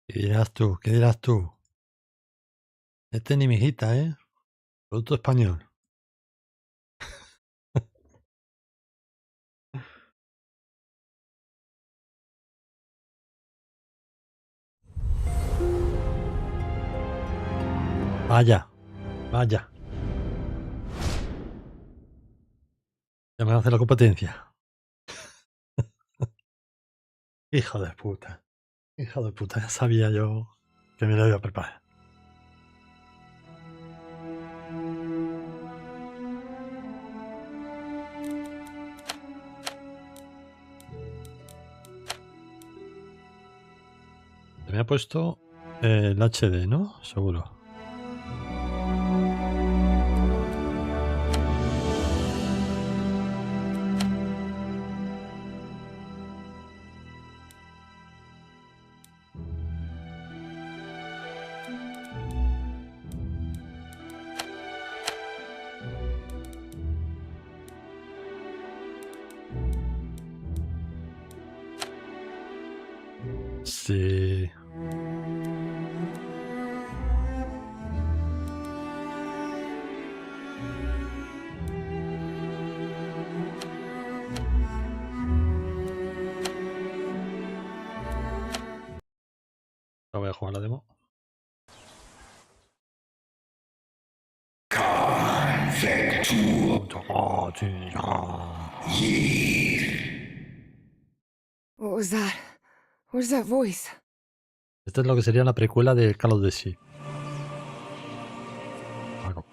¿Qué dirás tú? ¿Qué dirás tú? Este ni mijita, ¿eh? Producto español. Vaya, vaya. Ya me van a hacer la competencia. Hijo de puta. Hijo de puta, ya sabía yo que me lo iba a preparar. Se me ha puesto el HD, ¿no? Seguro. Sí. No voy a jugar la demo. What was that? Where's that voice? Esta es lo que sería la precuela de Call of Duty. Algo.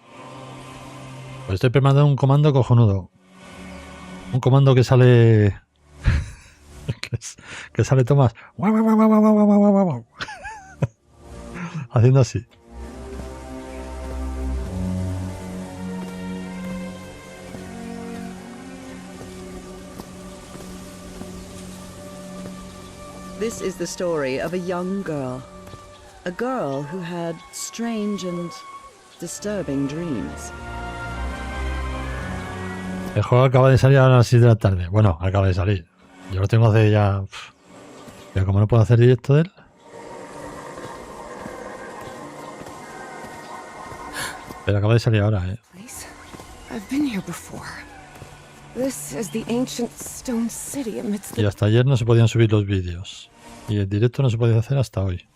Pues estoy preparando un comando cojonudo. Un comando que sale... que sale Tomás. Haciendo así. This is the story of a young girl. A girl who had strange and disturbing dreams. El juego acaba de salir a las 6 de la tarde. Bueno, acaba de salir. Yo lo tengo hace ya... Pero como no puedo hacer directo de él... Pero acaba de salir ahora, ¿eh? I've been here before. This is the ancient stone city amidst Y hasta ayer no se podían subir los vídeos. Y el directo no se podía hacer hasta hoy.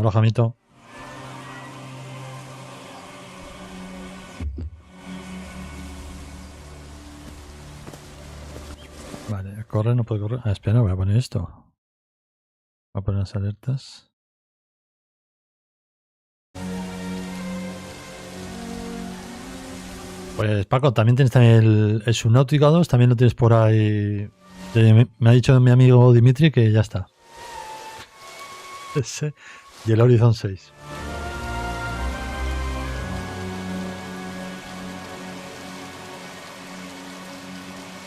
Hola, Jamito. Vale, corre, no puede correr. Ah, espera, voy a poner esto. Voy a poner las alertas. Pues Paco, también tienes también el Subnautica 2, también lo tienes por ahí. Me ha dicho mi amigo Dimitri que ya está. Ese y el Horizon 6.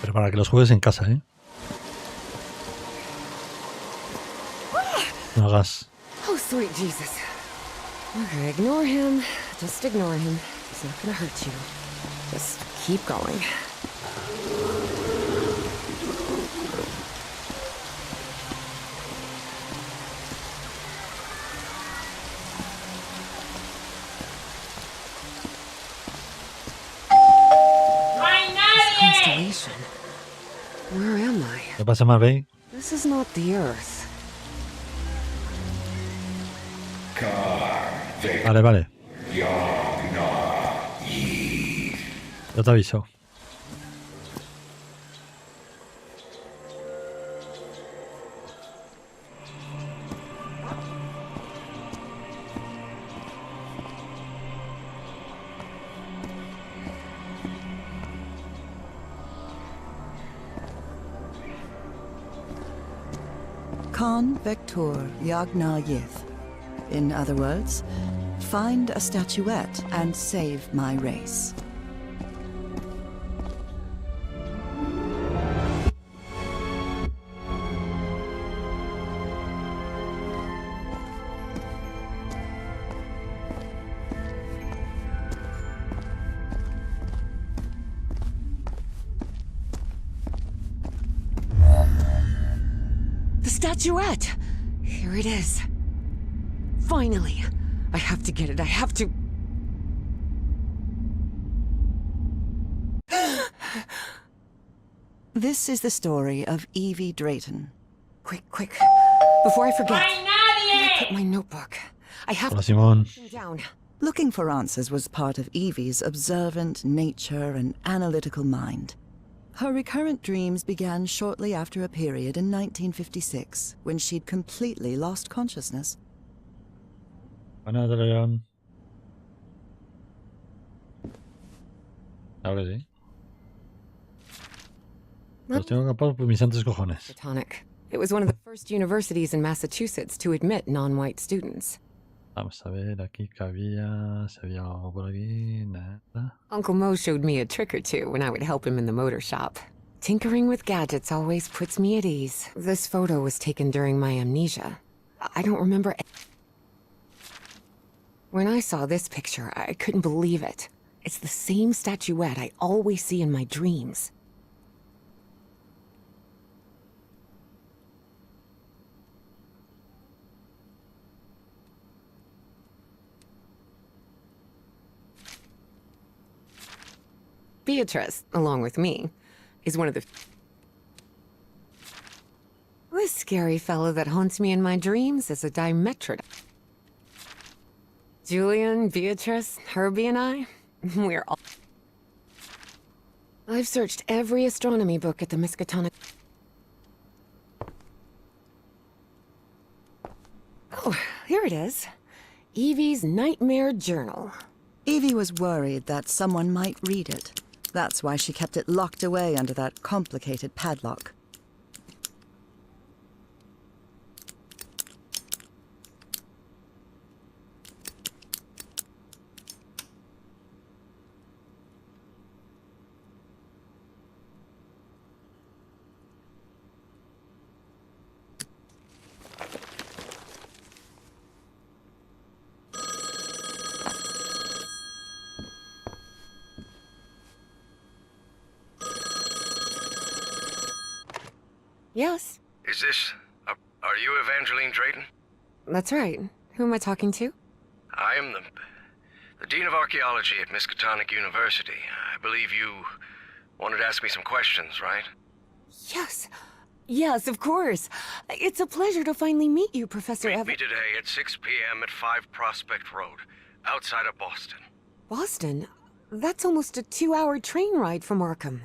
Pero para que los juegues en casa, ¿eh? No hagas. Oh, sweet Jesus. Okay, ignore him. Just ignore him. He's not gonna hurt you. Just keep going. This constellation. Where am I? ¿Qué pasa, Marvey? This is not the Earth. Vale, vale. Yo te aviso. Khan Vector Yagna Yith. In other words, find a statuette and save my race. The statuette! Here it is. Finally! I have to get it, I have to... This is the story of Evie Drayton. Quick, quick. Before I forget. Put my notebook. I have Hola, to Simón. put it down. Looking for answers was part of Evie's observant nature and analytical mind. Her recurrent dreams began shortly after a period in 1956 when she'd completely lost consciousness. Buenas, de León. Ahora sí. Los tengo capados por mis santos cojones. Miskatonic. It was one of the first universities in Massachusetts to admit non-white students. Vamos a ver, aquí que había... Si había algo por aquí... Nada. Uncle Mo showed me a trick or two when I would help him in the motor shop. Tinkering with gadgets always puts me at ease. This photo was taken during my amnesia. I don't remember... When I saw this picture, I couldn't believe it. It's the same statuette I always see in my dreams. Beatrice, along with me, is one of the... This scary fellow that haunts me in my dreams is a Dimetrodon. Julian, Beatrice, Herbie, and I, we're all... I've searched every astronomy book at the Miskatonic... Oh, here it is. Evie's Nightmare Journal. Evie was worried that someone might read it. That's why she kept it locked away under that complicated padlock. Yes, Is this... are you Evangeline Drayton? that's right. Who am I talking to? I am the Dean of Archaeology at Miskatonic University. I believe you wanted to ask me some questions, right? Yes. Yes, of course. It's a pleasure to finally meet you, Professor Meet Evan. me today at 6 p.m. at 5 Prospect Road, outside of Boston. Boston? That's almost a 2-hour train ride from Arkham.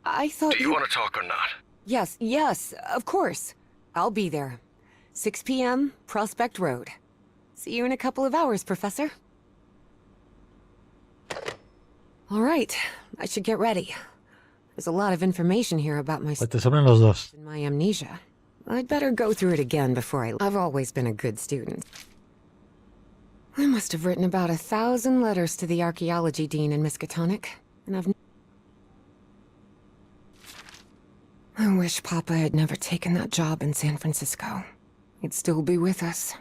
I thought Do you want to talk or not? Yes, yes, of course. I'll be there. 6 p.m., Prospect Road. See you in a couple of hours, Professor. All right, I should get ready. There's a lot of information here about my... Pues te sobran los dos. and my amnesia. I'd better go through it again before I've always been a good student. I must have written about 1,000 letters to the archaeology dean in Miskatonic, and I've... I wish Papa had never taken that job in San Francisco. He'd still be with us.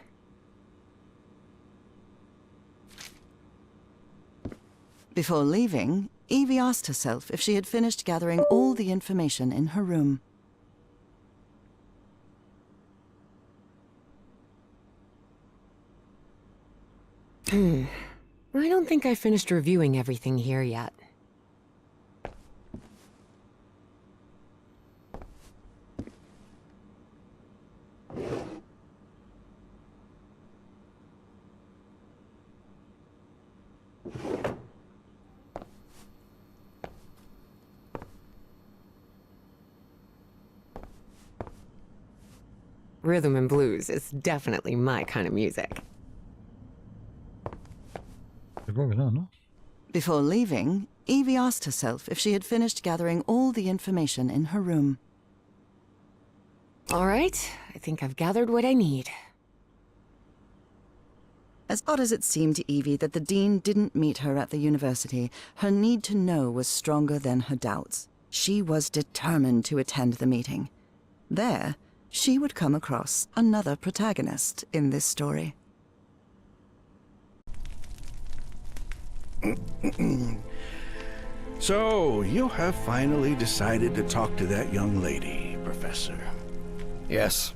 Before leaving, Evie asked herself if she had finished gathering all the information in her room. I don't think I finished reviewing everything here yet. Rhythm and blues is definitely my kind of music. Supongo que no, ¿no? Before leaving, Evie asked herself if she had finished gathering all the information in her room. All right, I think I've gathered what I need. As odd as it seemed to Evie that the Dean didn't meet her at the university, her need to know was stronger than her doubts. She was determined to attend the meeting. There, she would come across another protagonist in this story. So, you have finally decided to talk to that young lady, Professor. Yes.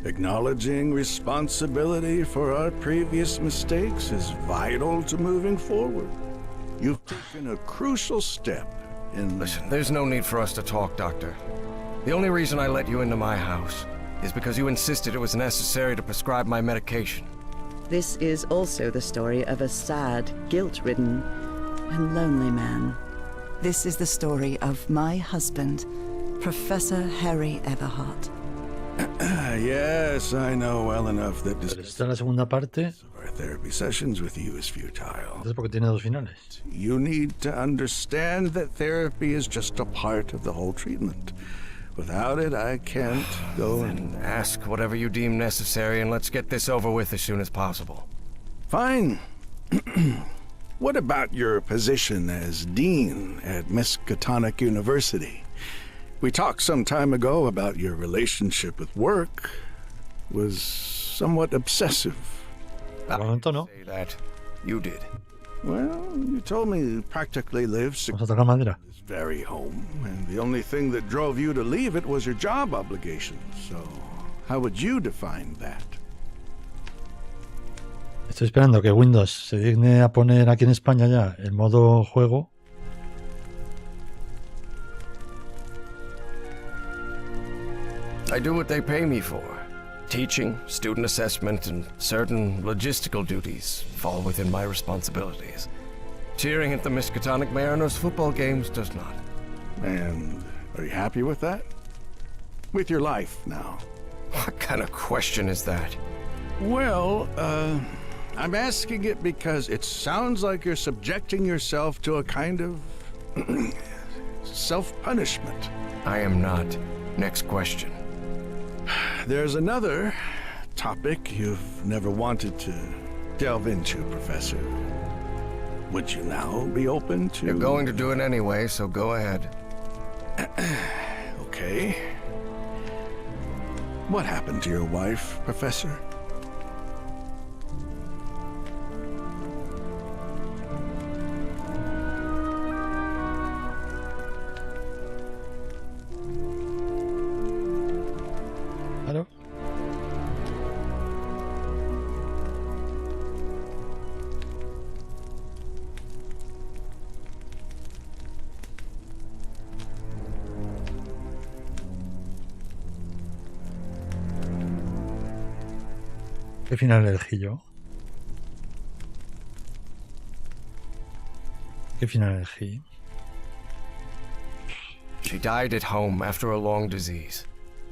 Acknowledging responsibility for our previous mistakes is vital to moving forward. You've taken a crucial step in... Listen, there's no need for us to talk, Doctor. The only reason I let you into my house is because you insisted it was necessary to prescribe my medication. This is also the story of a sad, guilt-ridden, and lonely man. This is the story of my husband, Professor Harry Everhart. Yes, I know well enough that Pero esta es la segunda parte, our therapy sessions with you is futile. entonces porque tiene dos finales. You need to understand that therapy is just a part of the whole treatment. Without it, I can't go and... Ask whatever you deem necessary and let's get this over with as soon as possible. Fine. What about your position as Dean at Miskatonic University? We talked some time ago about your relationship with work was somewhat obsessive. Por el momento no. Say that. You did. Well, you told me you practically lived Vamos a tocar madera. this very home, and the only thing that drove you to leave it was your job obligations. So, how would you define that? Estoy esperando que Windows se digne a poner aquí en España ya el modo juego. I do what they pay me for. Teaching, student assessment, and certain logistical duties fall within my responsibilities. Cheering at the Miskatonic Mariners football games does not. And are you happy with that? With your life now? What kind of question is that? Well, I'm asking it because it sounds like you're subjecting yourself to a kind of self-punishment. I am not. Next question. There's another topic you've never wanted to delve into, Professor. Would you now be open to... You're going to do it anyway, so go ahead. Okay. What happened to your wife, Professor? Claro. ¿Qué final elegí yo? ¿Qué final elegí? She died at home after a long disease.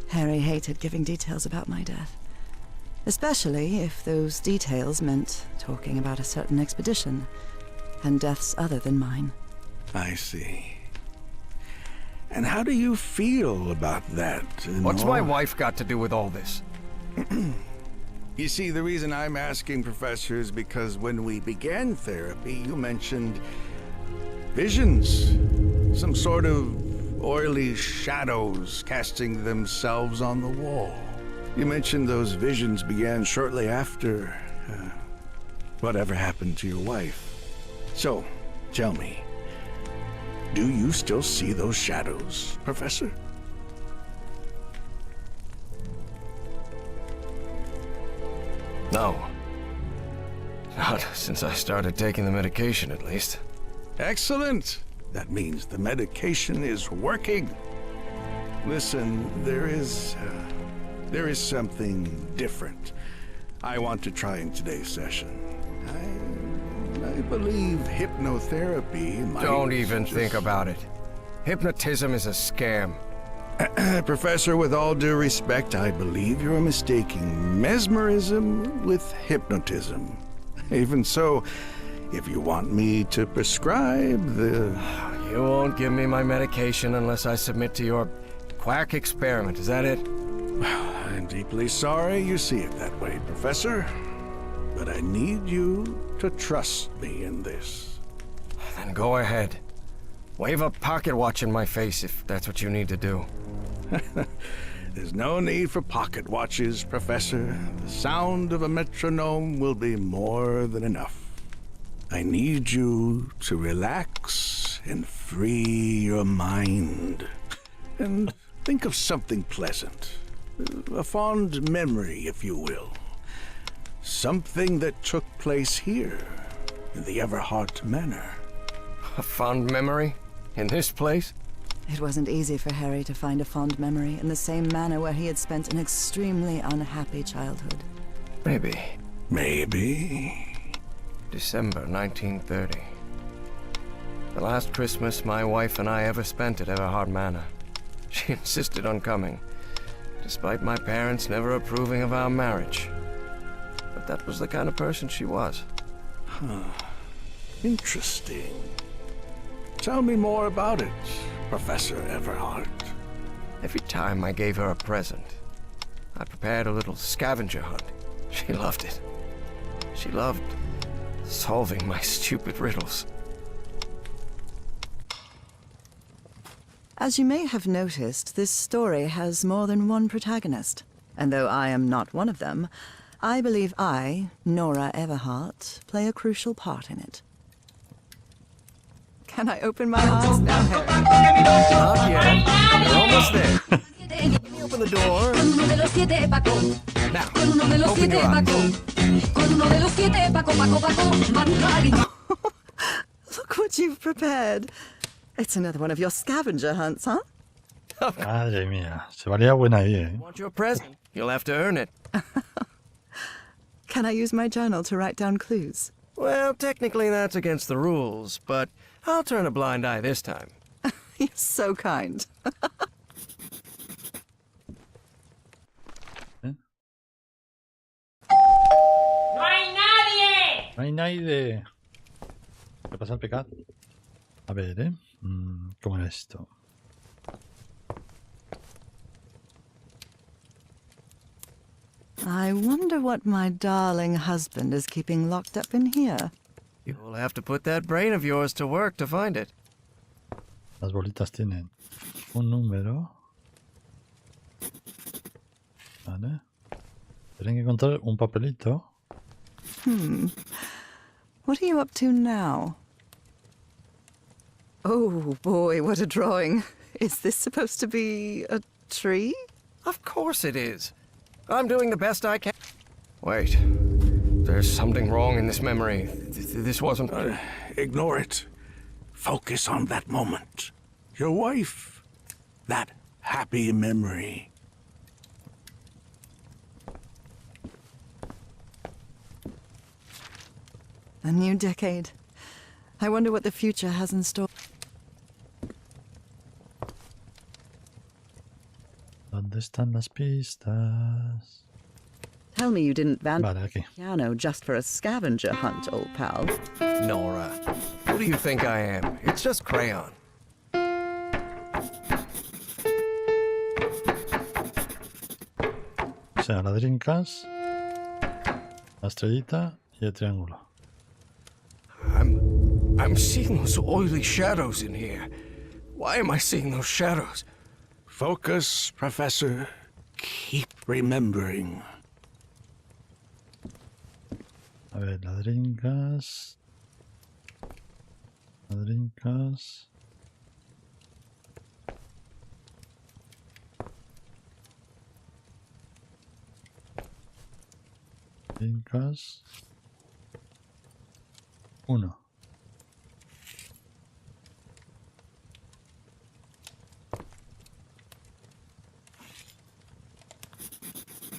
Harry hated giving details about my death, especially if those details meant talking about a certain expedition and deaths other than mine. I see. And how do you feel about that? What's my wife got to do with all this? You see, the reason I'm asking, Professor, is because when we began therapy, you mentioned visions. Some sort of oily shadows casting themselves on the wall. You mentioned those visions began shortly after whatever happened to your wife. So, tell me, do you still see those shadows, Professor? No. Not since I started taking the medication, at least. Excellent! That means the medication is working. Listen, there is something different I want to try in today's session. I believe hypnotherapy might... Don't even just- think about it. Hypnotism is a scam. Professor, with all due respect, I believe you're mistaking mesmerism with hypnotism. Even so, if you want me to prescribe the... You won't give me my medication unless I submit to your quack experiment, is that it? Well, I'm deeply sorry you see it that way, Professor. But I need you to trust me in this. Then go ahead. Wave a pocket watch in my face if that's what you need to do. There's no need for pocket watches, Professor. The sound of a metronome will be more than enough. I need you to relax and free your mind. And think of something pleasant. A fond memory, if you will. Something that took place here, in the Everhart Manor. A fond memory? In this place? It wasn't easy for Harry to find a fond memory in the same manor where he had spent an extremely unhappy childhood. Maybe. Maybe. December 1930. The last Christmas my wife and I ever spent at Everhart Manor. She insisted on coming, despite my parents never approving of our marriage. But that was the kind of person she was. Interesting. Tell me more about it, Professor Everhart. Every time I gave her a present, I prepared a little scavenger hunt. She loved it. She loved solving my stupid riddles. As you may have noticed, this story has more than one protagonist. And though I am not one of them, I believe I, Nora Everhart, play a crucial part in it. Can I open my eyes now, Harry? Not yet. We're almost there. Let me open the door. Now, open your eyes. Look what you've prepared. It's another one of your scavenger hunts, huh? Madre mía, se valía buena ahí, ¿eh? Want your present? You'll have to earn it. Can I use my journal to write down clues? Well, technically that's against the rules, but I'll turn a blind eye this time. You're so kind. ¡No hay nadie! No hay nadie. ¿Qué pasa al pecar? A ver, ¿eh? ¿Cómo era esto? I wonder what my darling husband is keeping locked up in here. You'll have to put that brain of yours to work to find it. Las bolitas tienen un número. Vale. Tienen que encontrar un papelito. What are you up to now? Oh boy, what a drawing. Is this supposed to be a tree? Of course it is. I'm doing the best I can. Wait. There's something wrong in this memory. This wasn't... Ignore it. Focus on that moment. Your wife. That happy memory. A new decade. I wonder what the future has in store. ¿Dónde están las pistas? Tell me you didn't Vale, aquí. piano just for a scavenger hunt, old pal. Nora. Who do you think I am? It's just crayon. O sea, la Dreamcast, la estrellita y el triángulo. I'm seeing those oily shadows in here. Why am I seeing those shadows? Focus, Professor. Keep remembering. A ver, la Dreamcast. La Dreamcast. Dreamcast. 1.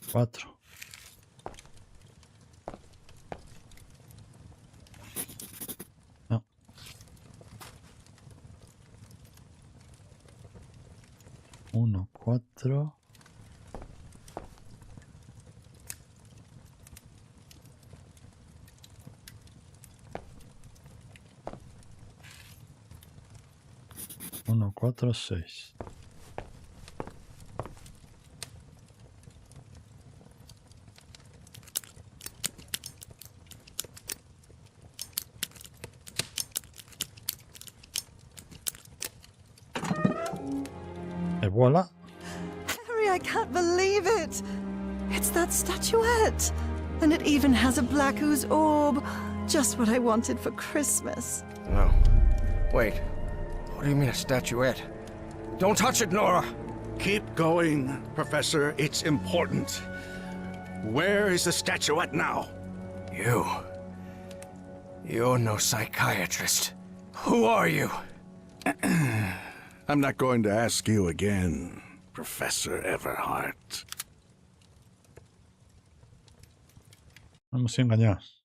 4. No. 1, 4. Uno, 4, 6. voilà. Harry, I can't believe it! It's that statuette! And it even has a black ooze orb. Just what I wanted for Christmas. No. Wait. What do you mean a statuette? Don't touch it, Nora! Keep going, Professor. It's important. Where is the statuette now? You're no psychiatrist. Who are you? I'm not going to ask you again, Professor Everhart. Hemos sido engañados.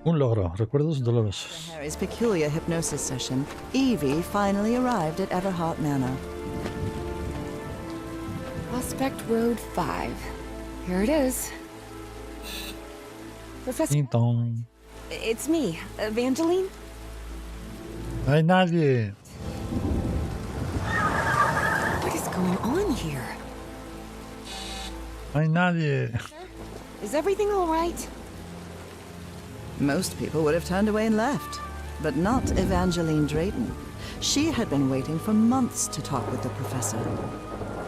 Un logro. Recuerdos dolorosos. Harry's peculiar hypnosis session, Evie finally arrived at Everhart Manor. Prospect Road 5. Here it is. Professor, Ding dong. it's me, Evangeline. No hay nadie. What is going on here? No hay nadie. Is everything all right? Most people would have turned away and left, but not Evangeline Drayton. She had been waiting for months to talk with the professor.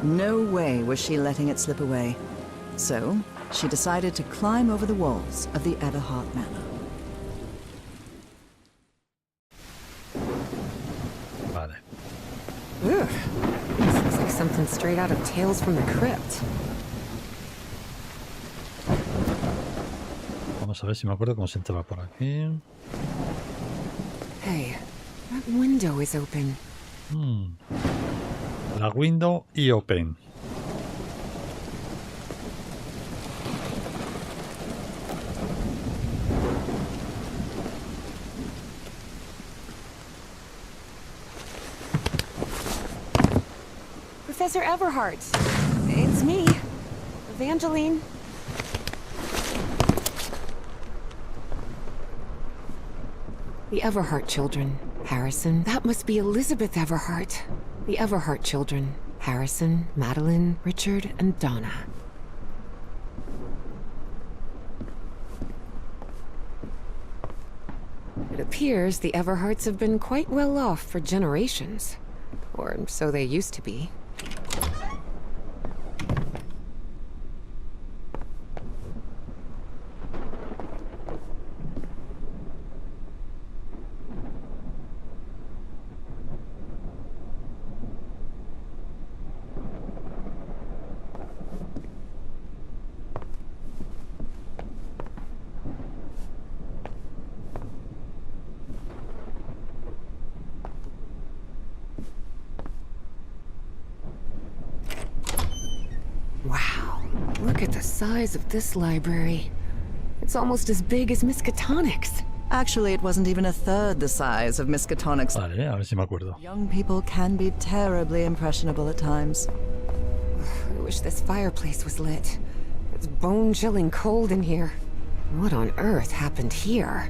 No way was she letting it slip away. So, she decided to climb over the walls of the Everhart Manor. Vale. Ugh. This looks like something straight out of Tales from the Crypt. Vamos a ver si me acuerdo cómo se entraba por aquí. Hey, that window is open. La window y open. Professor Everhart. It's me, Evangeline. The Everhart children. Harrison. That must be Elizabeth Everhart. The Everhart children. Harrison, Madeline, Richard, and Donna. It appears the Everharts have been quite well off for generations. Or so they used to be. Wow, look at the size of this library. It's almost as big as Miskatonic's. Actually, it wasn't even a third the size of Miskatonic's. Vale, a ver si me acuerdo. Young people can be terribly impressionable at times. I wish this fireplace was lit. It's bone-chilling cold in here. What on earth happened here?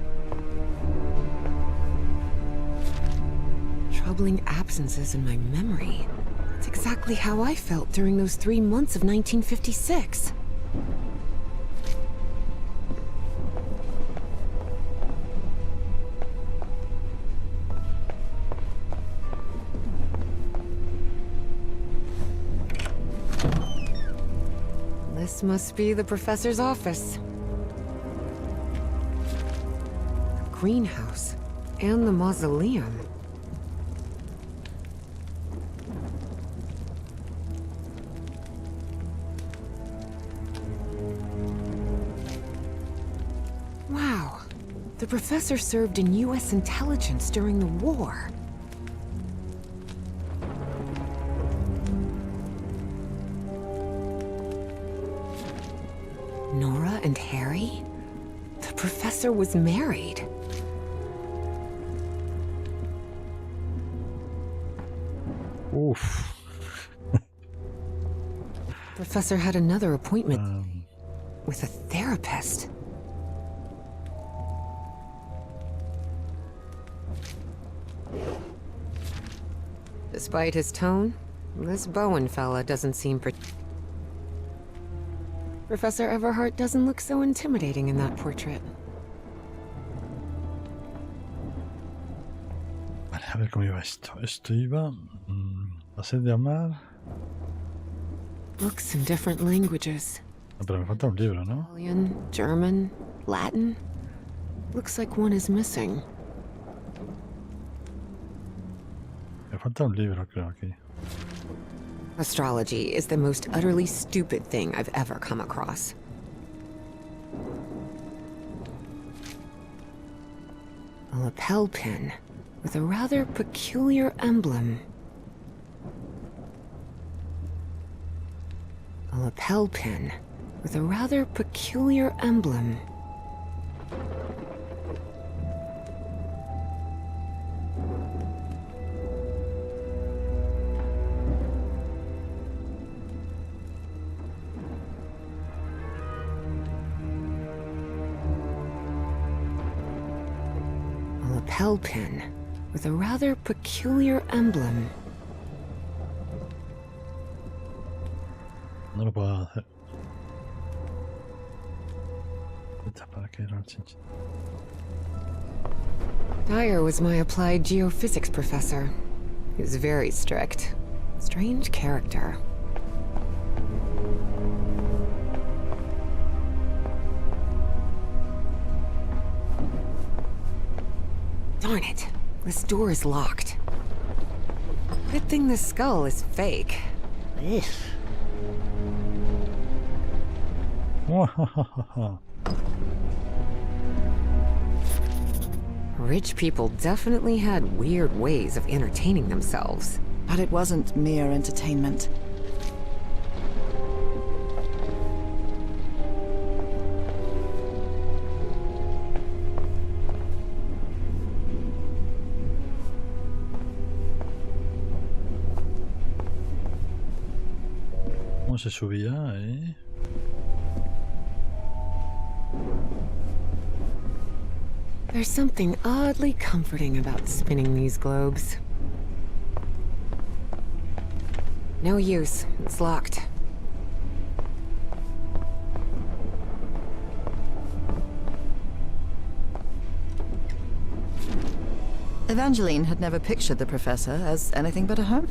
Troubling absences in my memory. It's exactly how I felt during those 3 months of 1956. This must be the professor's office. The greenhouse and the mausoleum. Wow, the professor served in U.S. intelligence during the war. Nora and Harry? The professor was married. Uf. Professor had another appointment with a therapist. Despite his tone, this Bowen fella doesn't seem Professor Everhart doesn't look so intimidating in that portrait. Vale, a ver cómo iba esto. Esto iba... Asedio Mar. Books in different languages. No, pero me falta un libro, ¿no? Italian, German, Latin. Looks like one is missing. Me falta un libro, creo, aquí. Astrology is the most utterly stupid thing I've ever come across. A lapel pin with a rather peculiar emblem. A lapel pin with a rather peculiar emblem. A lapel pin with a rather peculiar emblem. No lo puedo hacer. ¿Para qué era el chinchín? Dyer was my applied geophysics professor. He was very strict. Strange character. Darn it. This door is locked. Good thing the skull is fake. Ugh. Rich people definitely had weird ways of entertaining themselves. But it wasn't mere entertainment. ¿Cómo se subía ahí? There's something oddly comforting about spinning these globes. No use. It's locked. Evangeline had never pictured the professor as anything but a hermit.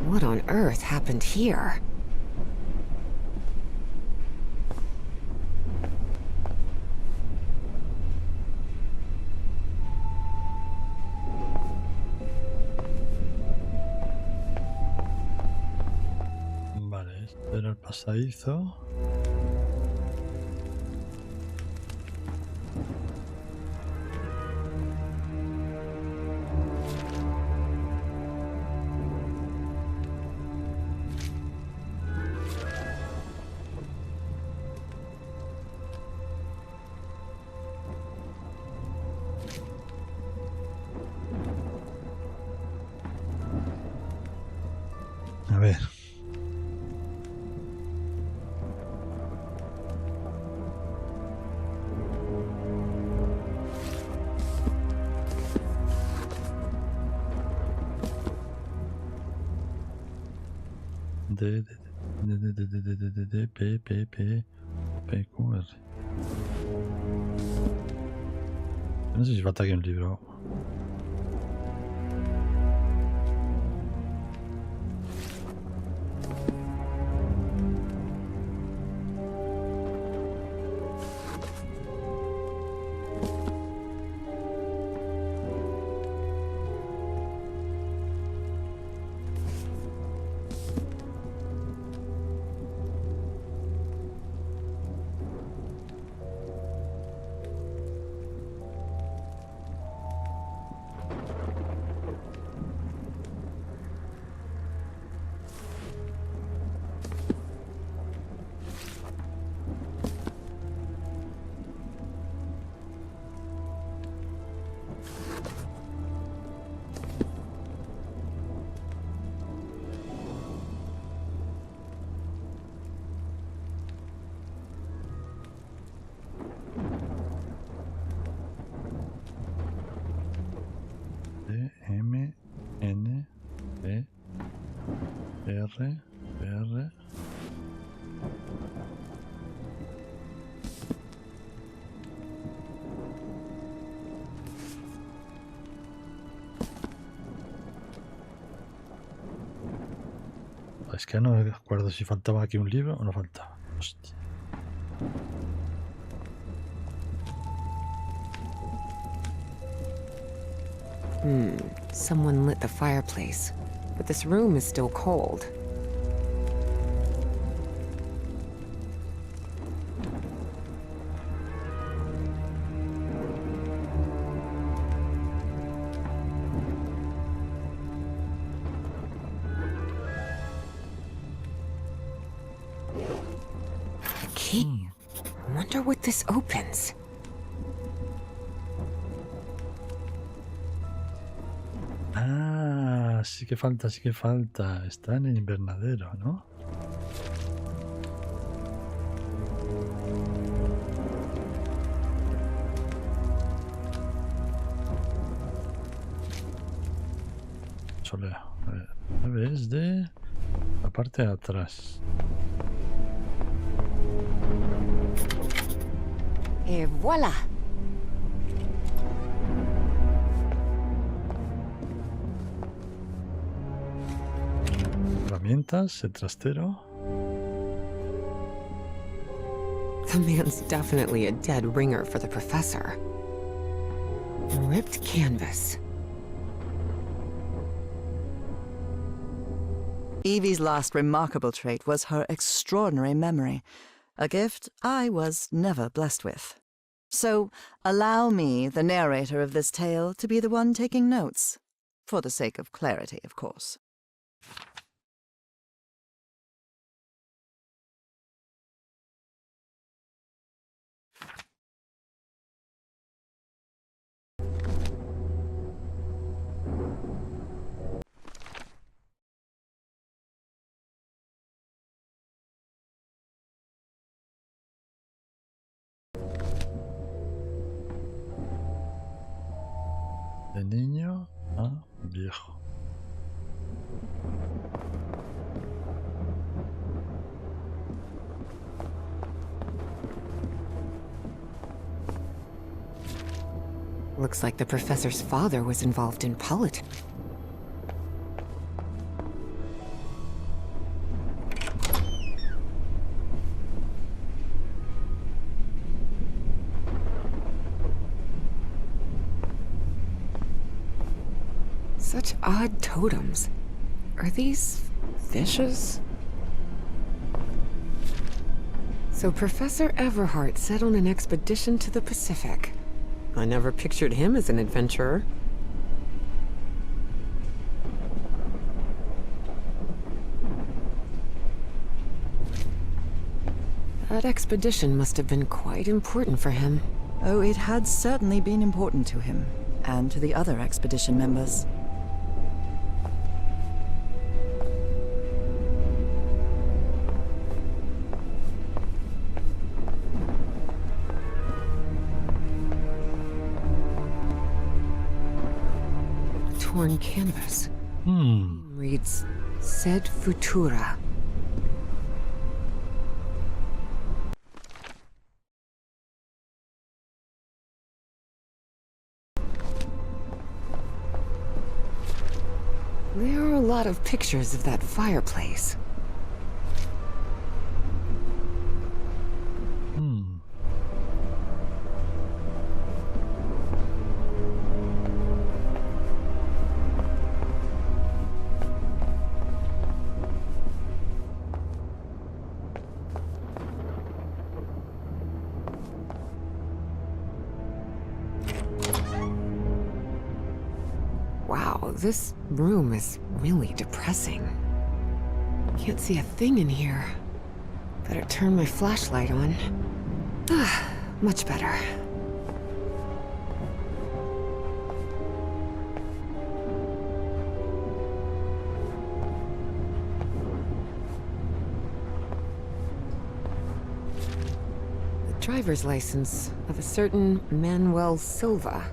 What on earth happened here? Vale, este era el pasadizo. A ver. P, Q, R. No sé si falta aquí un libro. PR. Es que no me acuerdo si faltaba aquí un libro o no faltaba. Hostia. Someone lit the fireplace, but this room is still cold. Key. Wonder what this opens. Ah, sí que falta, sí que falta. Está en el invernadero, ¿no? Solo, a ver, 9 es de la parte de atrás. Et voilà! Herramientas, el trastero. The man's definitely a dead ringer for the professor. Ripped canvas. Evie's last remarkable trait was her extraordinary memory, a gift I was never blessed with. So allow me, the narrator of this tale, to be the one taking notes. For the sake of clarity, of course. De niño a viejo. Looks like the professor's father was involved in politics. Such odd totems. Are these fishes? So Professor Everhart set on an expedition to the Pacific. I never pictured him as an adventurer. That expedition must have been quite important for him. Oh, it had certainly been important to him, and to the other expedition members. Torn canvas. Reads, Sed Futura. There are a lot of pictures of that fireplace. Wow, this room is really depressing. Can't see a thing in here. Better turn my flashlight on. Ah, much better. The driver's license of a certain Manuel Silva.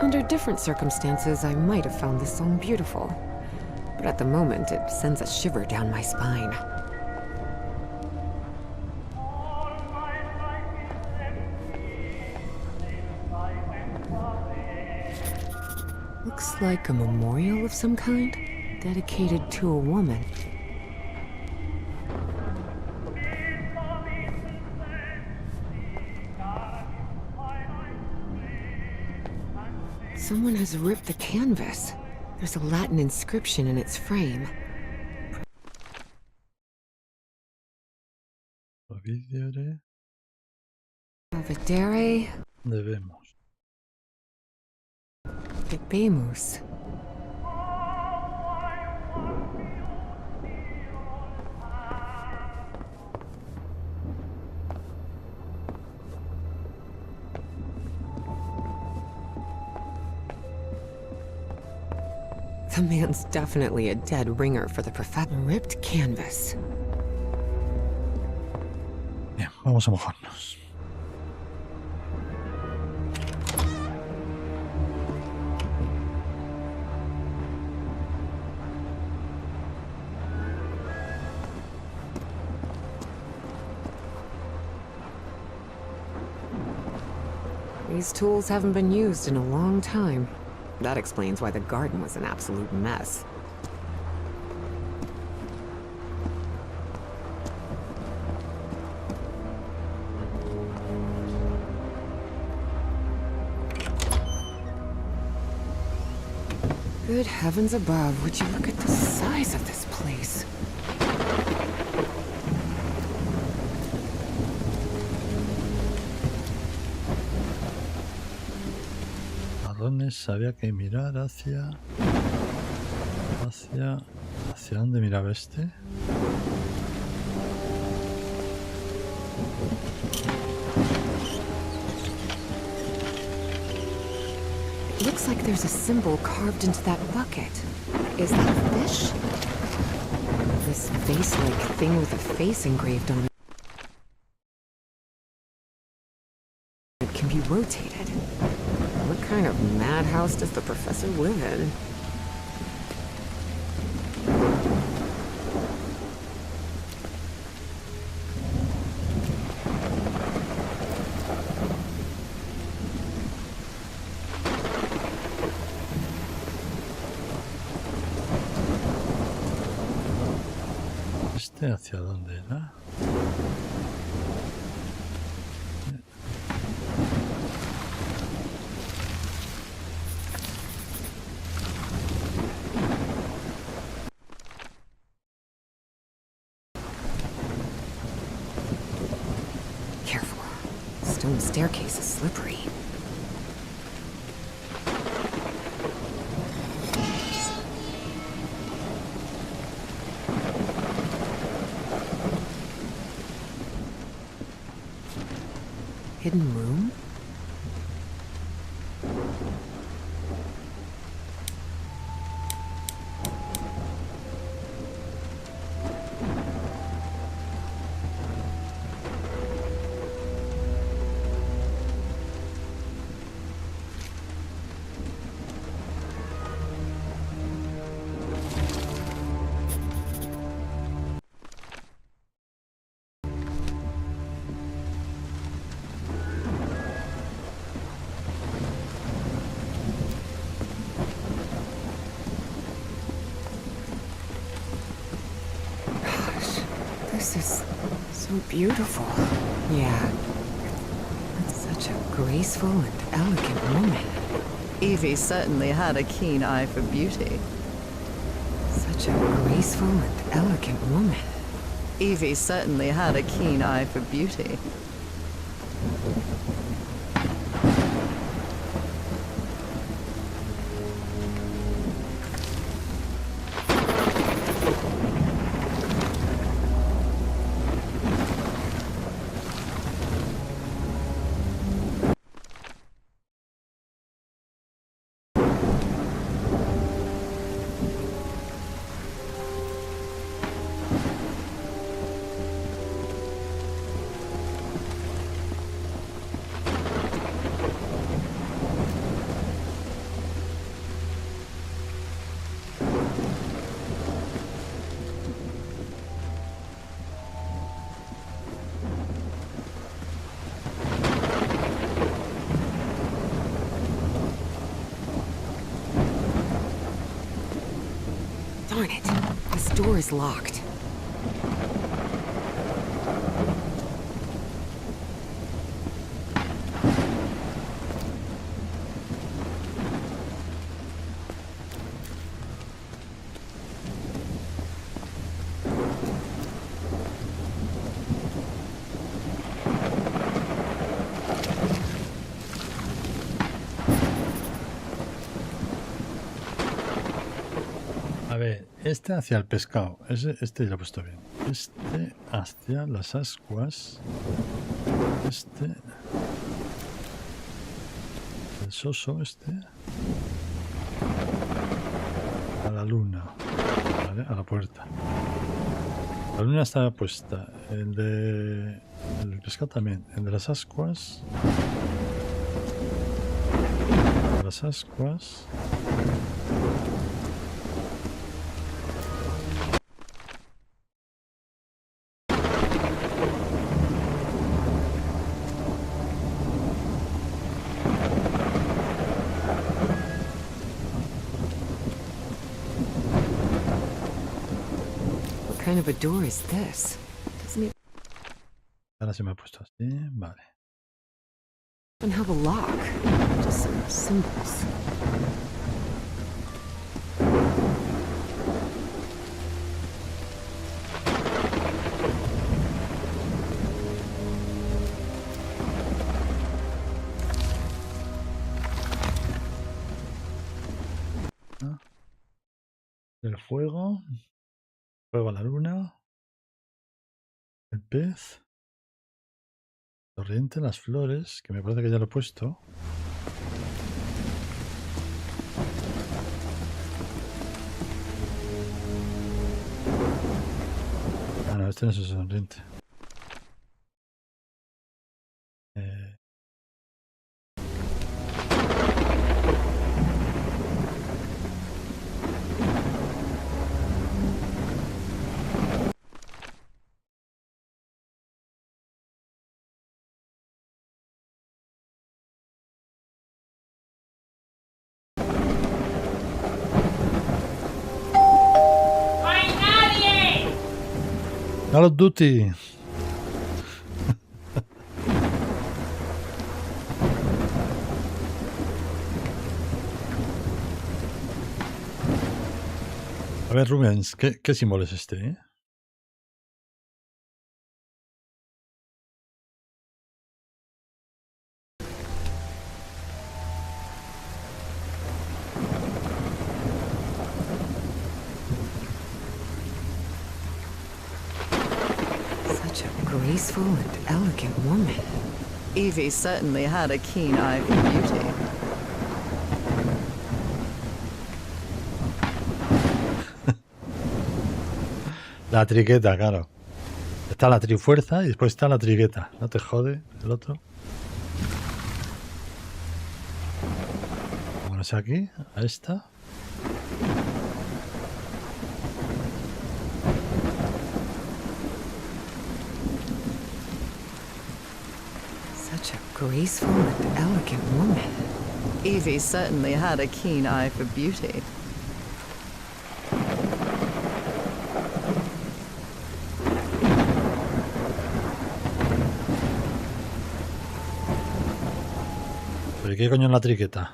Under different circumstances, I might have found this song beautiful. But at the moment, it sends a shiver down my spine. Looks like a memorial of some kind, dedicated to a woman. Someone has ripped the canvas. There's a Latin inscription in its frame. Providere Providere debemos. debemus. The man's definitely a dead ringer for the professor. Ripped canvas. Bien, vamos a mojarnos. These tools haven't been used in a long time. That explains why the garden was an absolute mess. Good heavens above, would you look at the size of this place? Ladrones, había que mirar hacia... ¿Hacia dónde miraba este? It looks like there's a symbol carved into that bucket. Is that a fish? This vase-like thing with a face engraved on it can be rotated. What kind of madhouse does the professor live in? ¿Este hacia dónde era? Careful. Stone staircase is slippery. Hidden room? This is so beautiful. Yeah. That's such a graceful and elegant woman. Evie certainly had a keen eye for beauty. Such a graceful and elegant woman. Evie certainly had a keen eye for beauty. it. This door is locked. A ver, este hacia el pescado. Este lo he puesto bien. Este hacia las ascuas. Este. El soso, este. A la luna. ¿Vale? A la puerta. La luna está puesta. El pescado también. El de las ascuas. Las ascuas. What kind of a door is this? Doesn't Ahora se me ha puesto así. Vale. even have a lock. Just some symbols. El fuego. Fuego a la luna. El pez. Corriente, las flores, que me parece que ya lo he puesto. Ah, no, este no es el sonriente. ¡No hay nadie! Call of Duty. A ver, Rubens, ¿qué símbolo es este? Such a graceful and elegant woman. Evie certainly had a keen eye for beauty. La triqueta, claro. Está la trifuerza y después está la triqueta. No te jode el otro. Vámonos aquí, a esta. Such a graceful and elegant woman. Evie certainly had a keen eye for beauty. ¿Pero qué coño es la triqueta?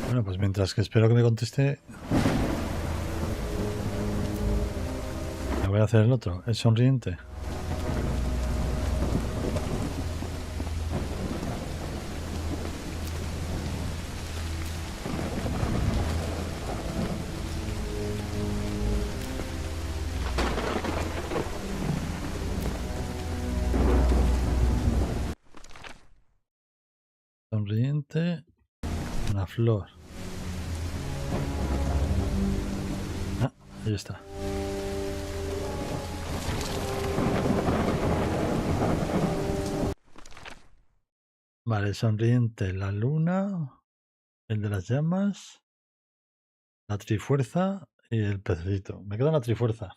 Bueno, pues mientras que espero que me conteste, me voy a hacer el otro, el sonriente. Sonriente. Una flor. Ah, ahí está. Vale, sonriente, la luna, el de las llamas, la trifuerza y el pececito. Me queda la trifuerza.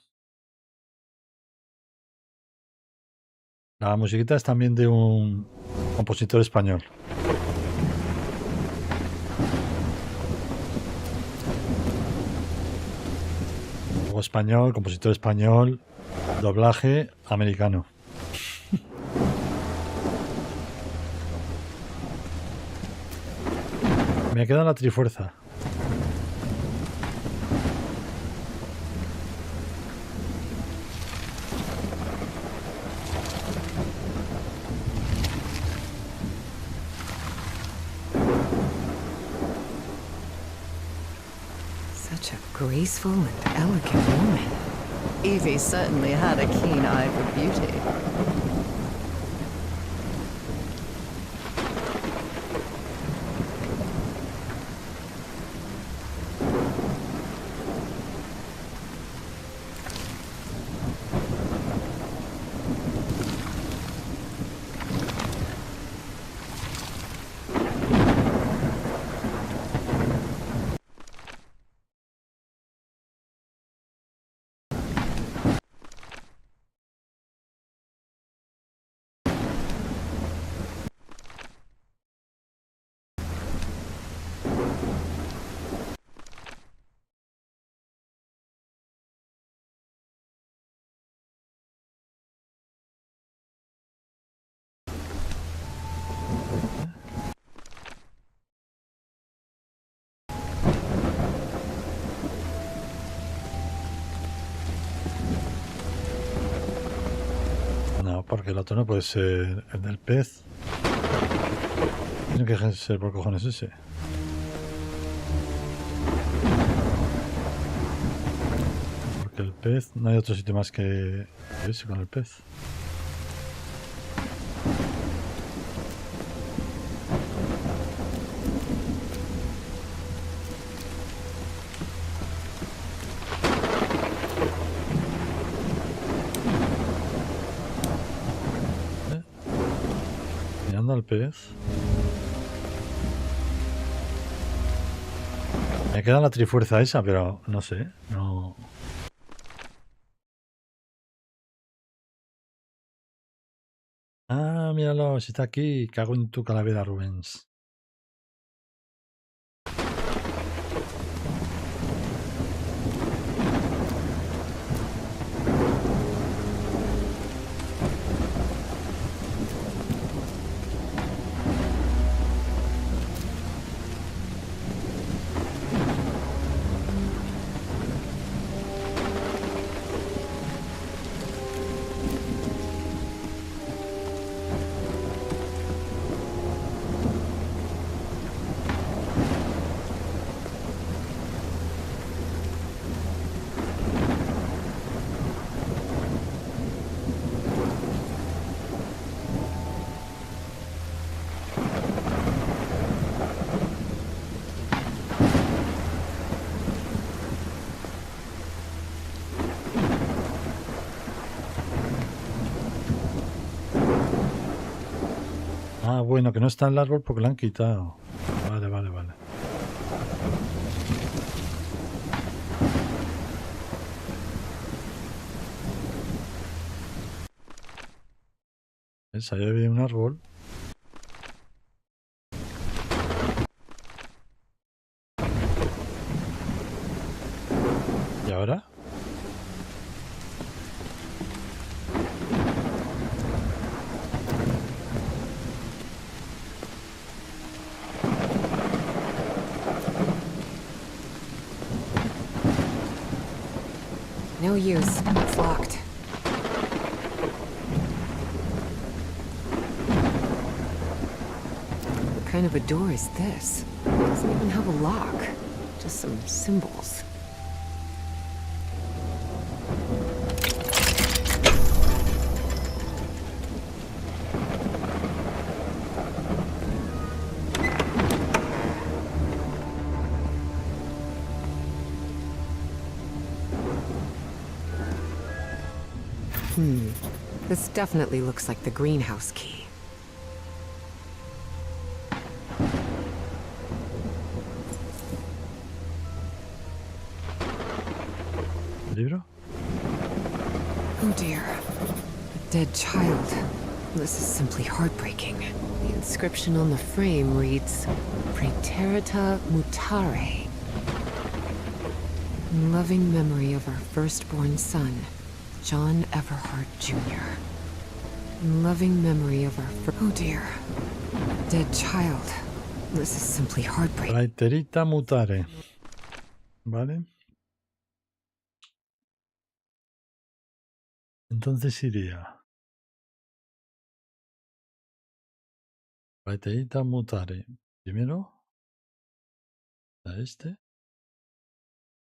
La musiquita es también de un compositor español. Juego español, compositor español, doblaje americano. Me queda la trifuerza. Such a graceful and elegant woman. Evie certainly had a keen eye for beauty. No, porque el otro no puede ser el del pez. Tiene que ser por cojones ese. Porque el pez, no hay otro sitio más que ese con el pez. Mirando al pez. Me queda la trifuerza esa, pero no sé, no... Ah, míralo, si está aquí. Cago en tu calavera, Rubens. Ah, bueno, que no está en el árbol porque lo han quitado. Vale, vale, vale. ¿Ves? Ahí había un árbol. ¿Y ahora? No use. It's locked. What kind of a door is this? It doesn't even have a lock. Just some symbols. This definitely looks like the greenhouse key. ¿Libro? Oh dear. A dead child. This is simply heartbreaking. The inscription on the frame reads, Praeterita Mutare. In loving memory of our firstborn son, John Everhart Jr. In loving memory of our oh dear. Dead child. This is simply heartbreaking. Praeterita Mutare. Vale. Entonces iría. Praeterita Mutare. Primero. A este.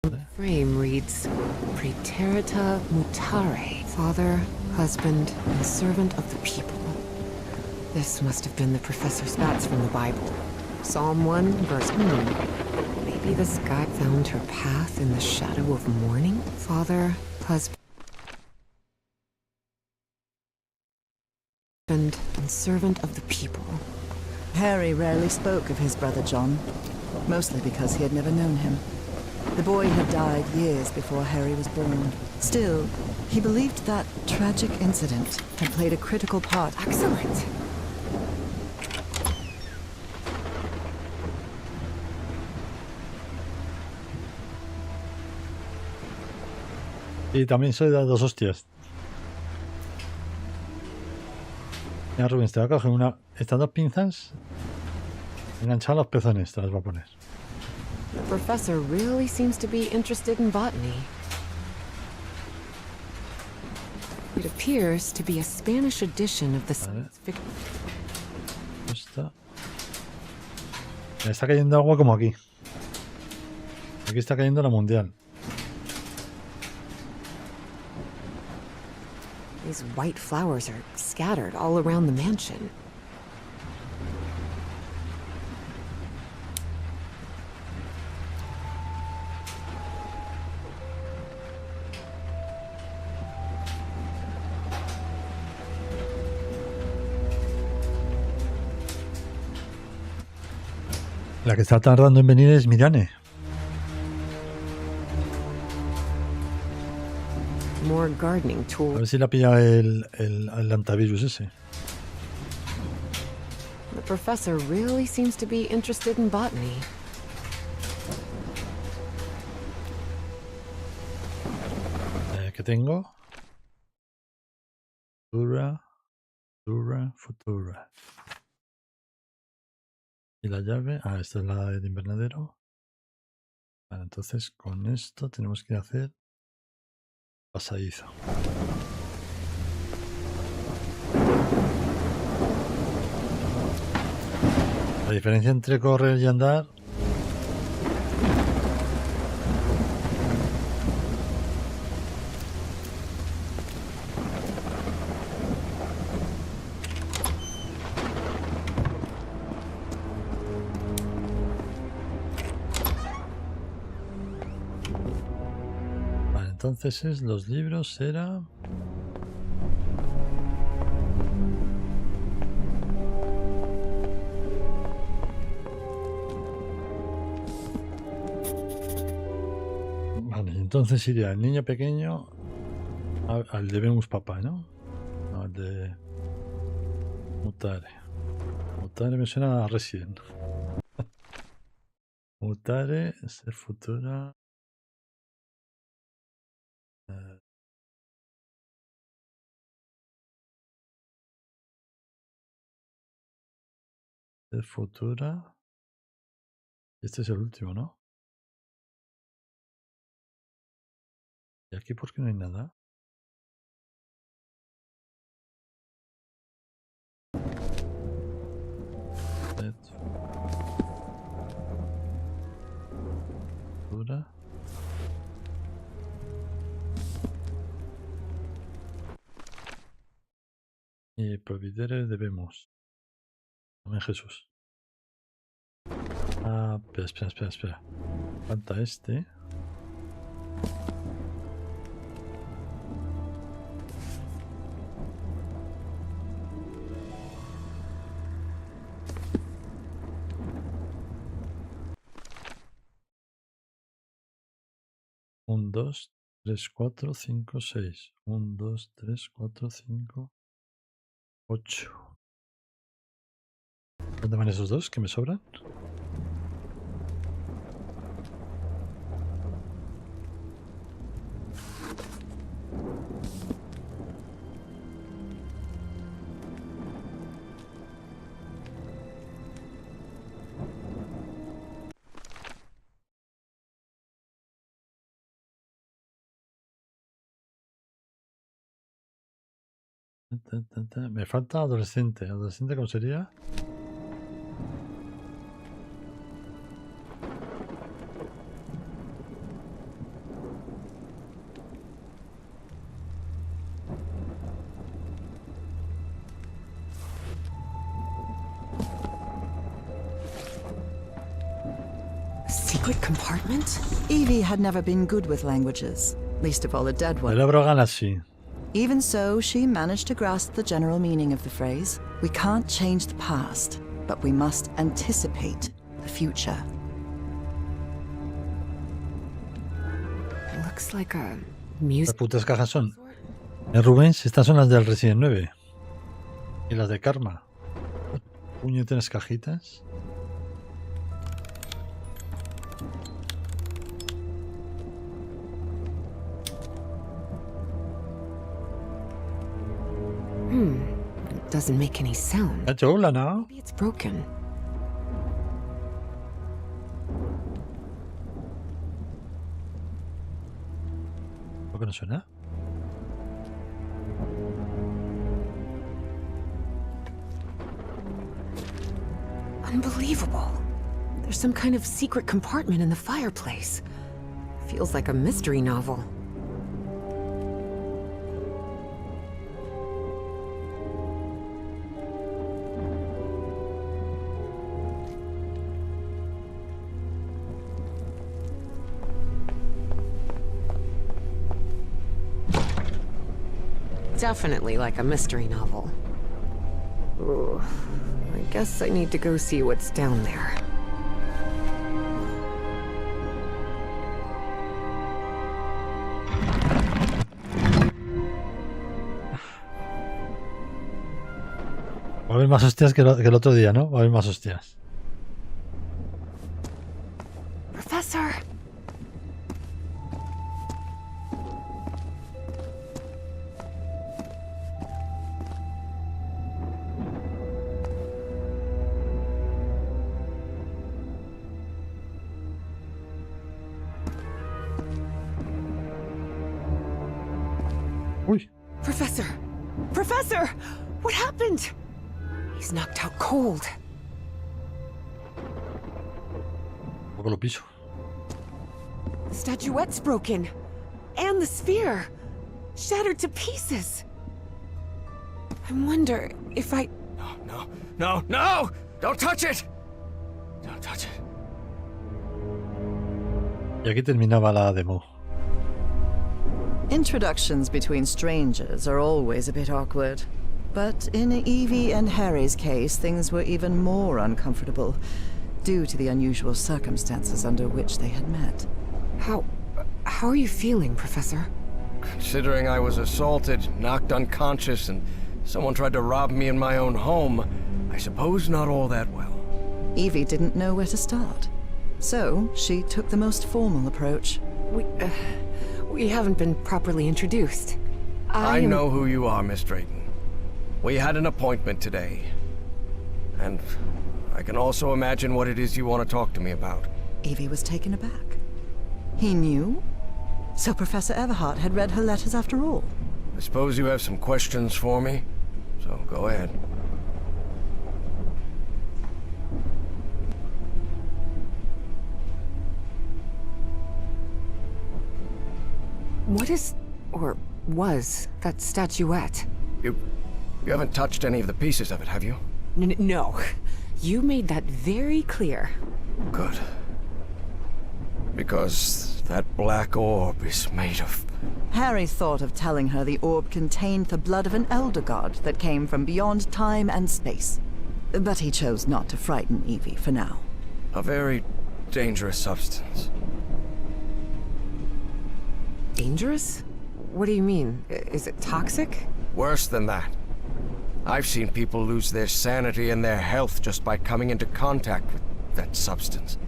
The frame reads, Praeterita Mutare, father, husband, and servant of the people. This must have been the Professor Spats from the Bible. Psalm 1, verse Maybe this guy found her path in the shadow of morning? Father, husband, and servant of the people. Harry rarely spoke of his brother John, mostly because he had never known him. The boy had died years before Harry was born. Still, he believed that tragic incident had played a critical part. Excellent. Y también soy de 2 hostias. Mira, Rubens, te va a coger estas 2 pinzas, enganchar los pezones, te las va a poner. The professor really seems to be interested in botany. It appears to be a Spanish edition of the science fiction. Esta. Me está cayendo agua como aquí. Aquí está cayendo la mundial. These white flowers are scattered all around the mansion. La que está tardando en venir es Mirane. More gardening A tools. ver si la pilla el antivirus ese. The professor really seems to be interested in botany. ¿Qué tengo? Futura. ¿Y la llave? Ah, esta es la del invernadero. Vale, entonces con esto tenemos que hacer pasadizo. La diferencia entre correr y andar. Vale, entonces los libros era... Vale, entonces iría el niño pequeño al de Venus Papá, ¿no? No, al de Mutare. Mutare me suena a Resident. Mutare, ser futura. Ser futura. Este es el último, ¿no? ¿Y aquí por qué no hay nada? Futura. Y providere debemos. Amén, Jesús. Ah, espera. Falta este. 2, 3, 4, 5, 6. 1, 2, 3, 4, 5, 8. ¿Dónde van esos dos que me sobran? Me falta adolescente. ¿Adolescente cómo sería? Secret compartment? Evie had never been good with languages, least of all a dead one. Cerebro Galaxy. Even so, she managed to grasp the general meaning of the phrase. We can't change the past, but we must anticipate the future. Looks like a Las music. putas cajas son. Rubens, estas son las del Resident 9. Y las de Karma. Puñeteras cajitas. It doesn't make any sound. La chola, ¿no? Maybe it's broken. ¿Por qué no suena? Unbelievable. There's some kind of secret compartment in the fireplace. Feels like a mystery novel. Definitely like a mystery novel. Ooh, I guess I need to go see what's down there. Va a haber más hostias que el otro día, ¿no? Va a haber más hostias. Professor! Uy, Professor! Professor! What happened? He's knocked out cold. un poco lo piso. The statuette's broken. And the sphere. Shattered to pieces. I wonder if I... No, no, no! Don't touch it! Don't touch it. Y aquí terminaba la demo. Introductions between strangers are always a bit awkward. But in Evie and Harry's case, things were even more uncomfortable, due to the unusual circumstances under which they had met. How are you feeling, Professor? Considering I was assaulted, knocked unconscious, and someone tried to rob me in my own home, I suppose not all that well. Evie didn't know where to start. So, she took the most formal approach. We haven't been properly introduced. I know who you are, Miss Drayton. We had an appointment today. And I can also imagine what it is you want to talk to me about. Evie was taken aback. He knew? So Professor Everhart had read her letters after all? I suppose you have some questions for me, so go ahead. What is, or was, that statuette? You haven't touched any of the pieces of it, have you? No. You made that very clear. Good. Because that black orb is made of... Harry thought of telling her the orb contained the blood of an elder god that came from beyond time and space. But he chose not to frighten Evie for now. a very dangerous substance. Dangerous? What do you mean? Is it toxic? Worse than that. I've seen people lose their sanity and their health just by coming into contact with that substance.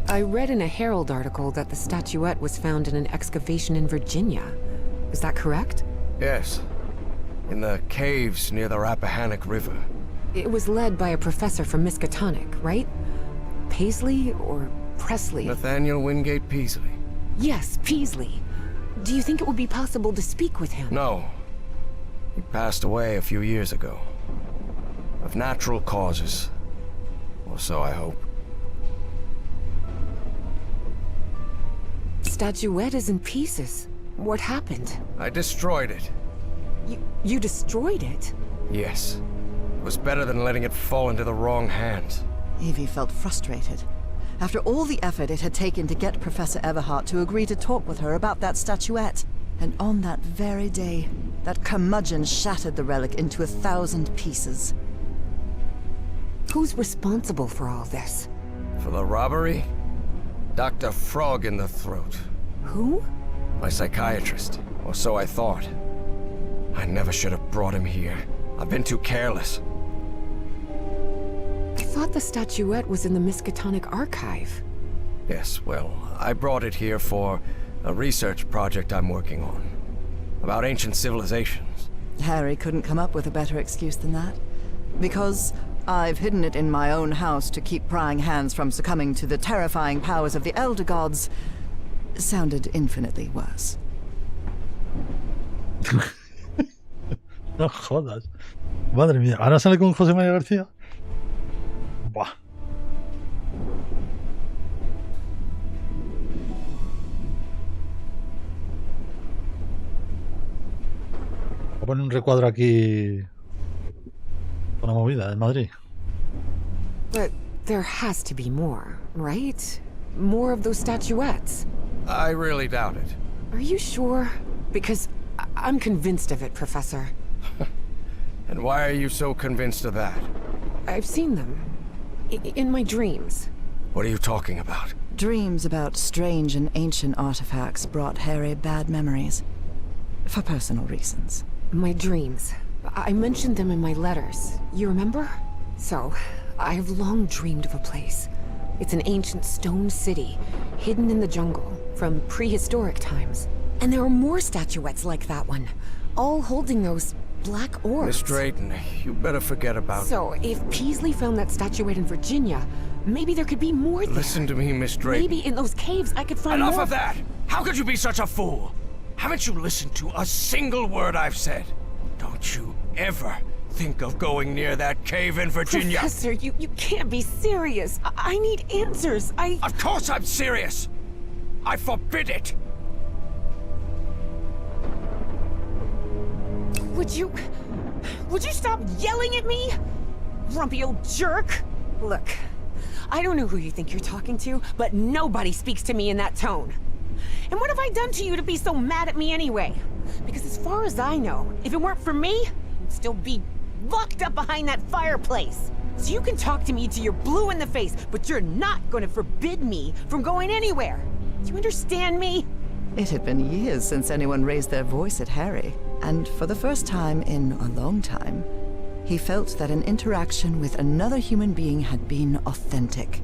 I read in a Herald article that the statuette was found in an excavation in Virginia. Is that correct? Yes. In the caves near the Rappahannock River. It was led by a professor from Miskatonic, right? Paisley or Presley? Nathaniel Wingate Peasley. Yes, Peasley. Do you think it would be possible to speak with him? No. He passed away a few years ago. Of natural causes. Or so I hope. Statuette is in pieces. What happened? I destroyed it. You destroyed it? Yes. It was better than letting it fall into the wrong hands. Evie felt frustrated. After all the effort it had taken to get Professor Everhart to agree to talk with her about that statuette. And on that very day, that curmudgeon shattered the relic into 1,000 pieces. Who's responsible for all this? For the robbery? Dr. Frog in the throat. Who? My psychiatrist. Or so I thought. I never should have brought him here. I've been too careless. I thought the statuette was in the Miskatonic archive. Yes, well, I brought it here for a research project I'm working on. About ancient civilizations. Harry couldn't come up with a better excuse than that. Because I've hidden it in my own house to keep prying hands from succumbing to the terrifying powers of the Elder Gods sounded infinitely worse. No jodas. Madre mía, ¿ahora sale con José María García? Buah. Voy a poner un recuadro aquí. Una movida en Madrid. But there has to be more, right? More of those statuettes. I really doubt it. Are you sure? Because I'm convinced of it, Professor. And why are you so convinced of that? I've seen them. In my dreams. What are you talking about? Dreams about strange and ancient artifacts brought Harry bad memories. For personal reasons. My dreams. I mentioned them in my letters. You remember? So, I have long dreamed of a place. It's an ancient stone city, hidden in the jungle, from prehistoric times. And there are more statuettes like that one, all holding those black orbs. Miss Drayton, you better forget about it. So, if Peasley found that statuette in Virginia, maybe there could be more there. Listen to me, Miss Drayton. Maybe in those caves I could find Enough more. of that! How could you be such a fool? Haven't you listened to a single word I've said? Don't you ever think of going near that cave in Virginia. Professor, you can't be serious. I need answers. Of course I'm serious! I forbid it! Would you stop yelling at me? Grumpy old jerk. Look, I don't know who you think you're talking to, but nobody speaks to me in that tone. And what have I done to you to be so mad at me anyway? Because as far as I know, if it weren't for me, you'd still be locked up behind that fireplace. So you can talk to me till you're blue in the face, but you're not going to forbid me from going anywhere. Do you understand me? It had been years since anyone raised their voice at Harry, and for the first time in a long time, he felt that an interaction with another human being had been authentic.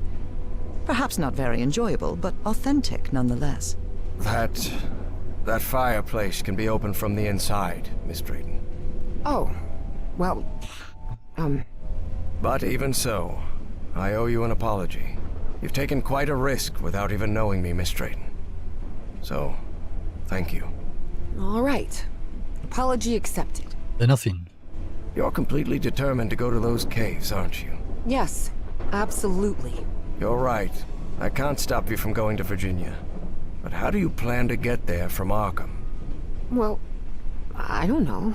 Perhaps not very enjoyable, but authentic nonetheless. That fireplace can be opened from the inside, Miss Drayton. Oh, well, But even so, I owe you an apology. You've taken quite a risk without even knowing me, Miss Drayton. So, thank you. all right. Apology accepted. De nothing. You're completely determined to go to those caves, aren't you? Yes, absolutely. You're right. I can't stop you from going to Virginia. But how do you plan to get there from Arkham? Well, I don't know.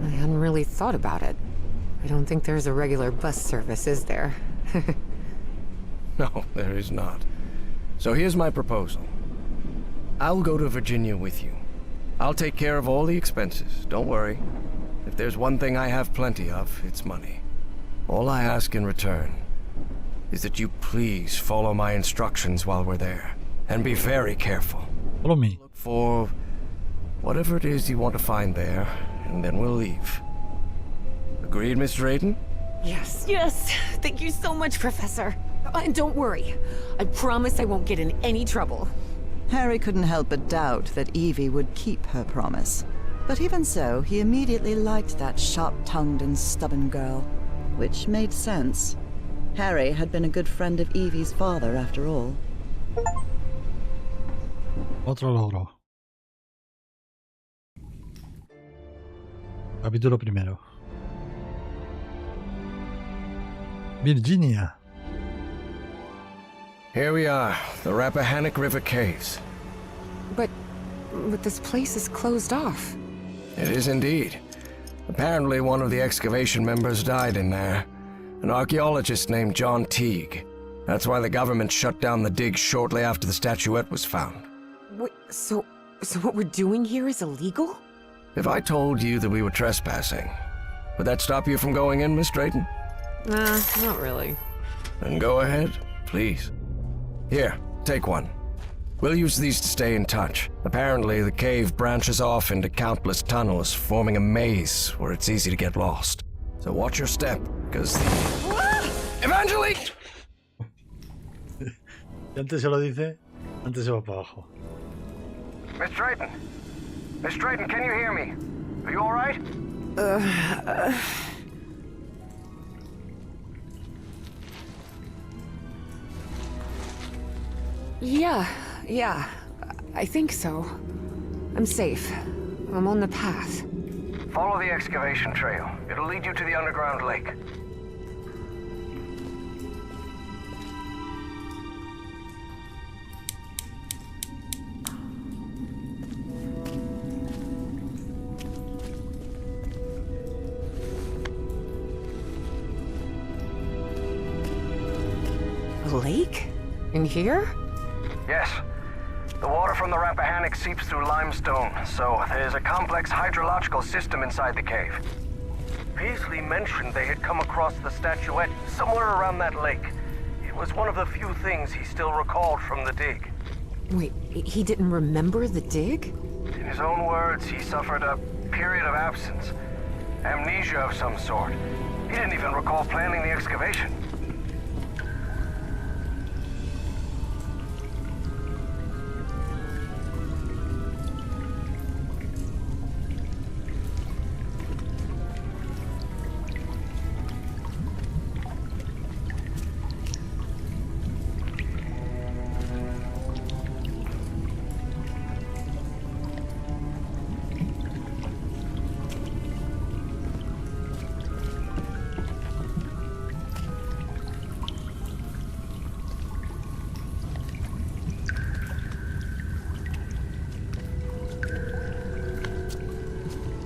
I hadn't really thought about it. I don't think there's a regular bus service, is there? No, there is not. So here's my proposal. I'll go to Virginia with you. I'll take care of all the expenses, don't worry. If there's one thing I have plenty of, it's money. All I ask in return is that you please follow my instructions while we're there. And be very careful. Follow me. Look for whatever it is you want to find there, and then we'll leave. Agreed, Miss Drayton? Yes, yes. Thank you so much, Professor. And don't worry. I promise I won't get in any trouble. Harry couldn't help but doubt that Evie would keep her promise. But even so, he immediately liked that sharp-tongued and stubborn girl. Which made sense. Harry had been a good friend of Evie's father, after all. Otro logro. Capítulo primero. Virginia. Here we are, the Rappahannock River Caves. But this place is closed off. It is indeed. Apparently one of the excavation members died in there. An archaeologist named John Teague. That's why the government shut down the dig shortly after the statuette was found. Wait, so what we're doing here is illegal? If I told you that we were trespassing, would that stop you from going in, Miss Drayton? Nah, not really. Then go ahead, please. Here, take one. We'll use these to stay in touch. Apparently, the cave branches off into countless tunnels, forming a maze where it's easy to get lost. So watch your step, because the... Evangeline! Y antes se lo dice, antes se va para abajo. Miss Drayton! Miss Drayton, can you hear me? Are you alright? Yeah, I think so. I'm safe. I'm on the path. Follow the excavation trail. It'll lead you to the underground lake. A lake? In here? Yes. The water from the Rappahannock seeps through limestone, so there's a complex hydrological system inside the cave. Peasley mentioned they had come across the statuette somewhere around that lake. It was one of the few things he still recalled from the dig. Wait, he didn't remember the dig? In his own words, he suffered a period of absence. Amnesia of some sort. He didn't even recall planning the excavation.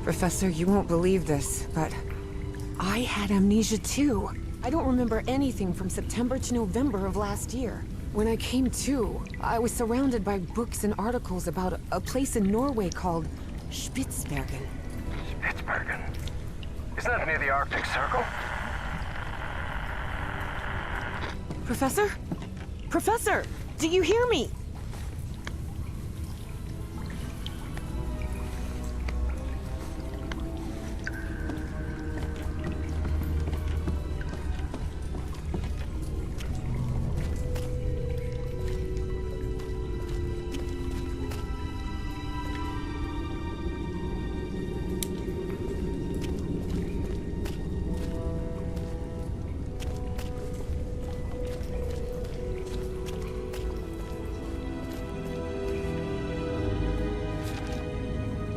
Professor, you won't believe this, but I had amnesia too. I don't remember anything from September to November of last year. When I came to, I was surrounded by books and articles about a place in Norway called Spitsbergen. Spitsbergen? Isn't that near the Arctic Circle? Professor? Professor! Do you hear me?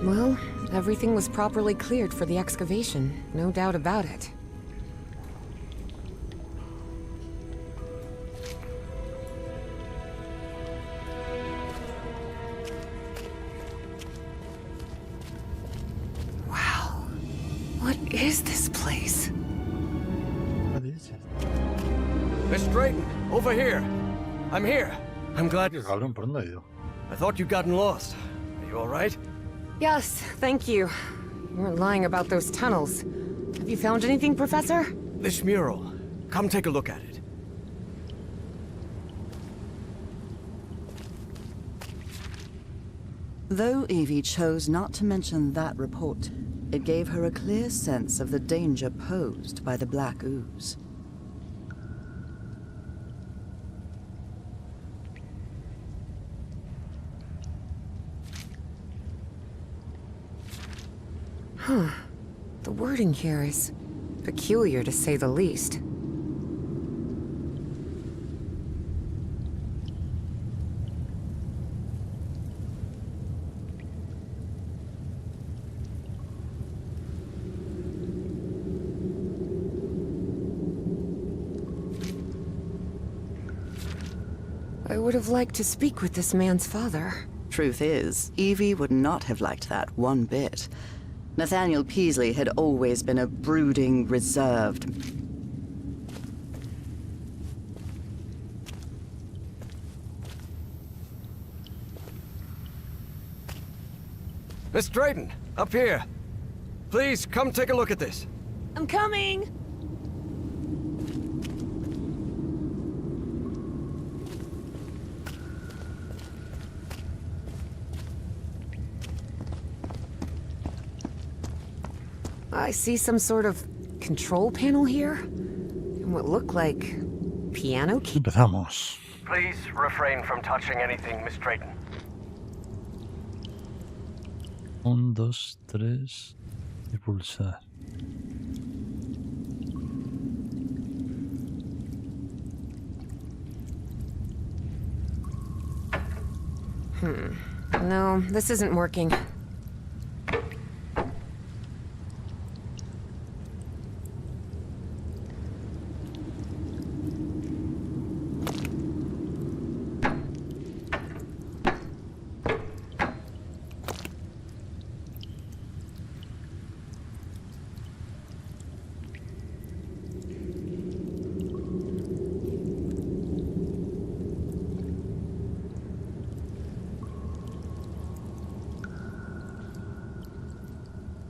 Well, everything was properly cleared for the excavation, no doubt about it. Wow. What is this place? What is it? Miss Drayton, over here. I'm here. I'm glad you're... Cabrón, ¿por dónde ha ido? I thought you'd gotten lost. Are you alright? Yes, thank you. You weren't lying about those tunnels. Have you found anything, Professor? This mural. Come take a look at it. Though Evie chose not to mention that report, it gave her a clear sense of the danger posed by the black ooze. The wording here is peculiar to say the least. I would have liked to speak with this man's father. Truth is, Evie would not have liked that one bit. Nathaniel Peasley had always been a brooding, reserved... Miss Drayton, up here. Please, come take a look at this. I'm coming! I see some sort of control panel here, and what look like piano keys. Empezamos. Please refrain from touching anything, Miss Drayton. 1, 2, 3 y pulsar. No, this isn't working.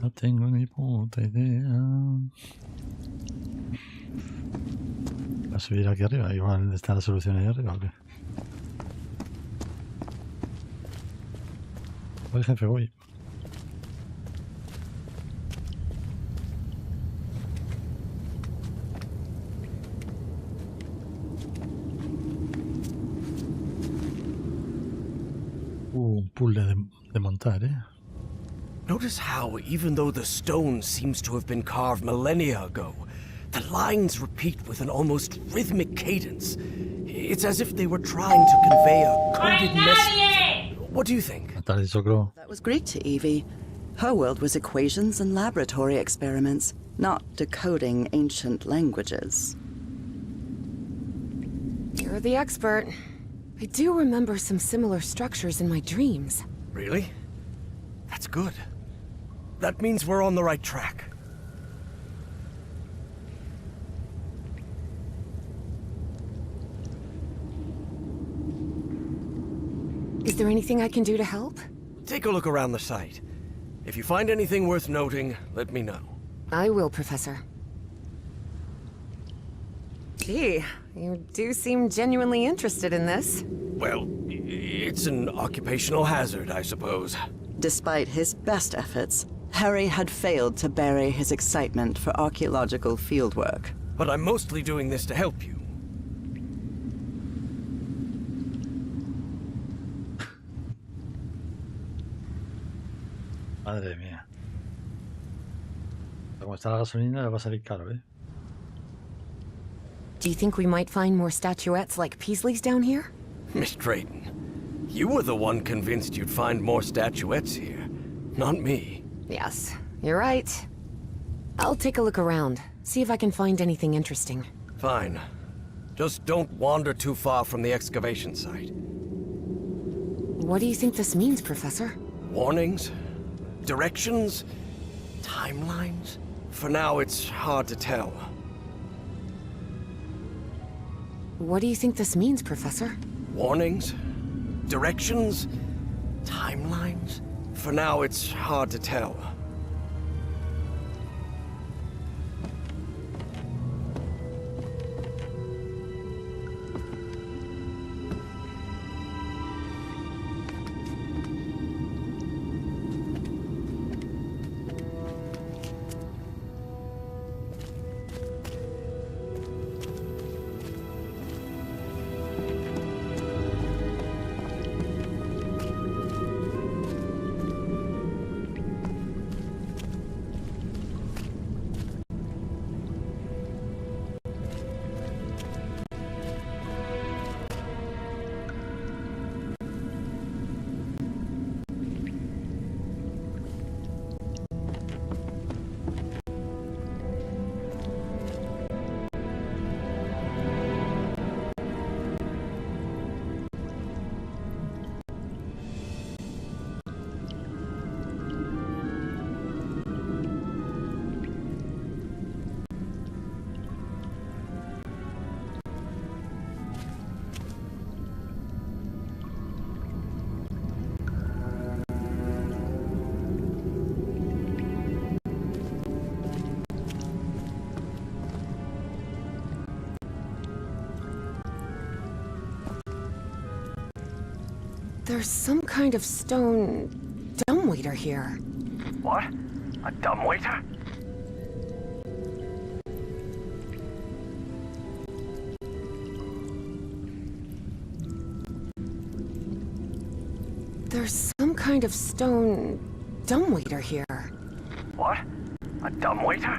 No tengo ni puta idea. ¿Va a subir aquí arriba? Igual está la solución ahí arriba, ¿o qué? Voy, jefe, voy. Un puzzle de montar, ¿eh? Notice how, even though the stone seems to have been carved millennia ago, the lines repeat with an almost rhythmic cadence. It's as if they were trying to convey a coded message. What do you think? Natalie Sokro. That was Greek to Evie. Her world was equations and laboratory experiments, not decoding ancient languages. You're the expert. I do remember some similar structures in my dreams. Really? That's good. That means we're on the right track. Is there anything I can do to help? Take a look around the site. If you find anything worth noting, let me know. I will, Professor. Gee, you do seem genuinely interested in this. Well, it's an occupational hazard, I suppose. Despite his best efforts, Harry had failed to bury his excitement for archaeological fieldwork. But I'm mostly doing this to help you. Madre mía. Como está la gasolina, le va a salir caro, ¿eh? Do you think we might find more statuettes like Peasley's down here? Miss Drayton, you were the one convinced you'd find more statuettes here, not me. Yes, you're right. I'll take a look around, see if I can find anything interesting. Fine. Just don't wander too far from the excavation site. What do you think this means, Professor? Warnings? Directions? Timelines? For now, it's hard to tell. What do you think this means, Professor? Warnings? Directions? Timelines? For now, it's hard to tell. There's some kind of stone dumbwaiter here. What? A dumbwaiter? There's some kind of stone dumbwaiter here. What? A dumbwaiter?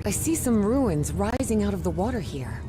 I see some ruins rising out of the water here.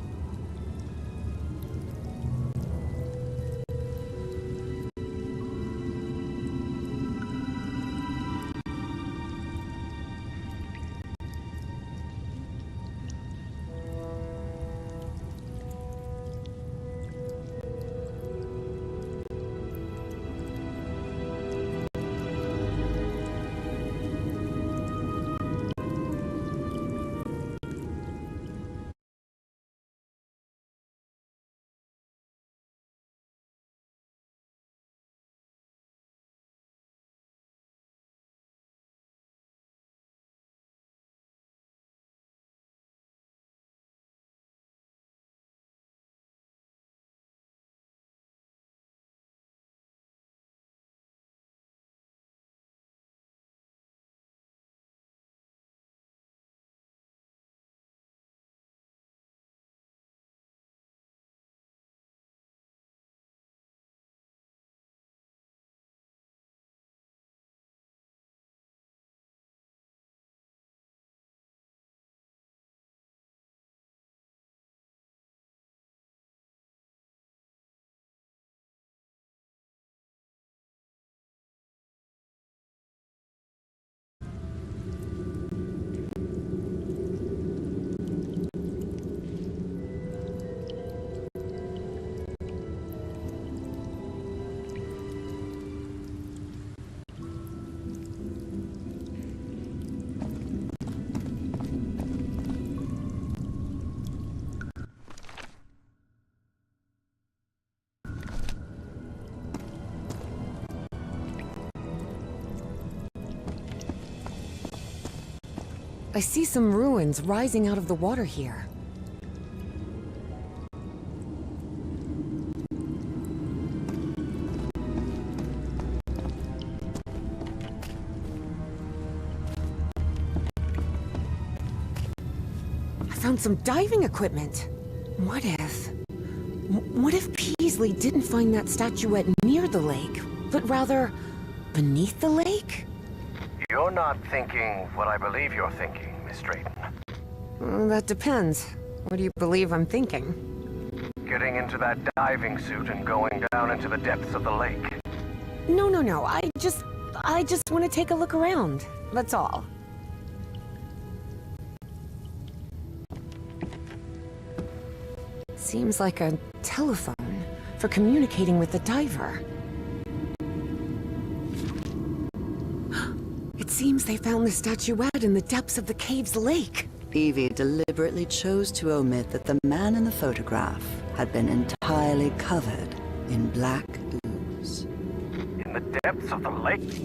I see some ruins rising out of the water here. I found some diving equipment. What if Peasley didn't find that statuette near the lake, but rather beneath the lake? You're not thinking what I believe you're thinking, Miss Drayton. That depends. What do you believe I'm thinking? Getting into that diving suit and going down into the depths of the lake. No. I just want to take a look around. That's all. Seems like a telephone for communicating with the diver. It seems they found the statuette in the depths of the cave's lake. Evie deliberately chose to omit that the man in the photograph had been entirely covered in black ooze. In the depths of the lake?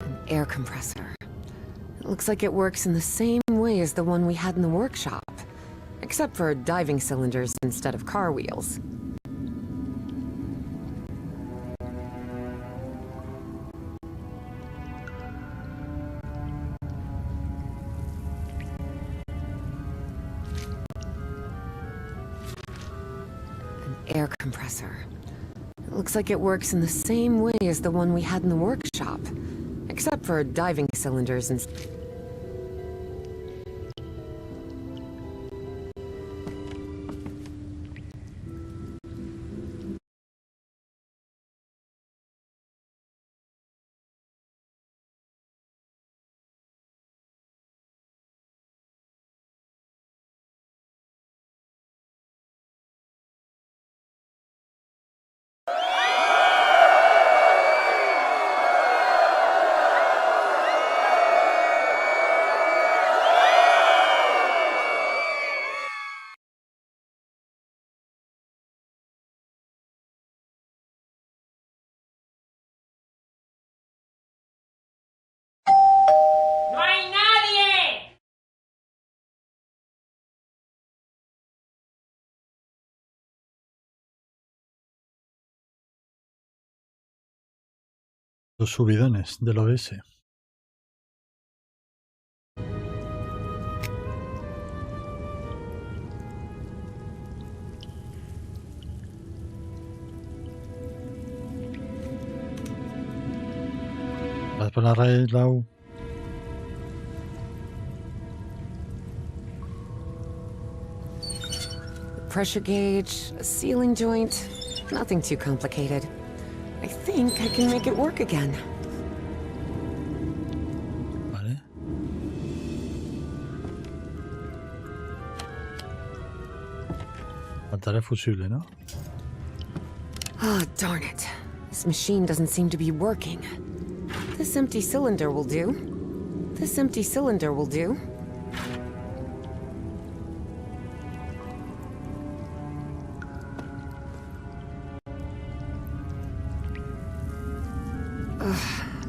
An air compressor. It looks like it works in the same way as the one we had in the workshop, except for diving cylinders instead of car wheels. An air compressor. It looks like it works in the same way as the one we had in the workshop, except for diving cylinders and... ¡No hay nadie! Los subidones del OBS. Vas por la raíz, Lau. Pressure gauge, a sealing joint, nothing too complicated. I think I can make it work again. Vale. Faltará el fusible, ¿no? Oh, darn it. This machine doesn't seem to be working. This empty cylinder will do. This empty cylinder will do.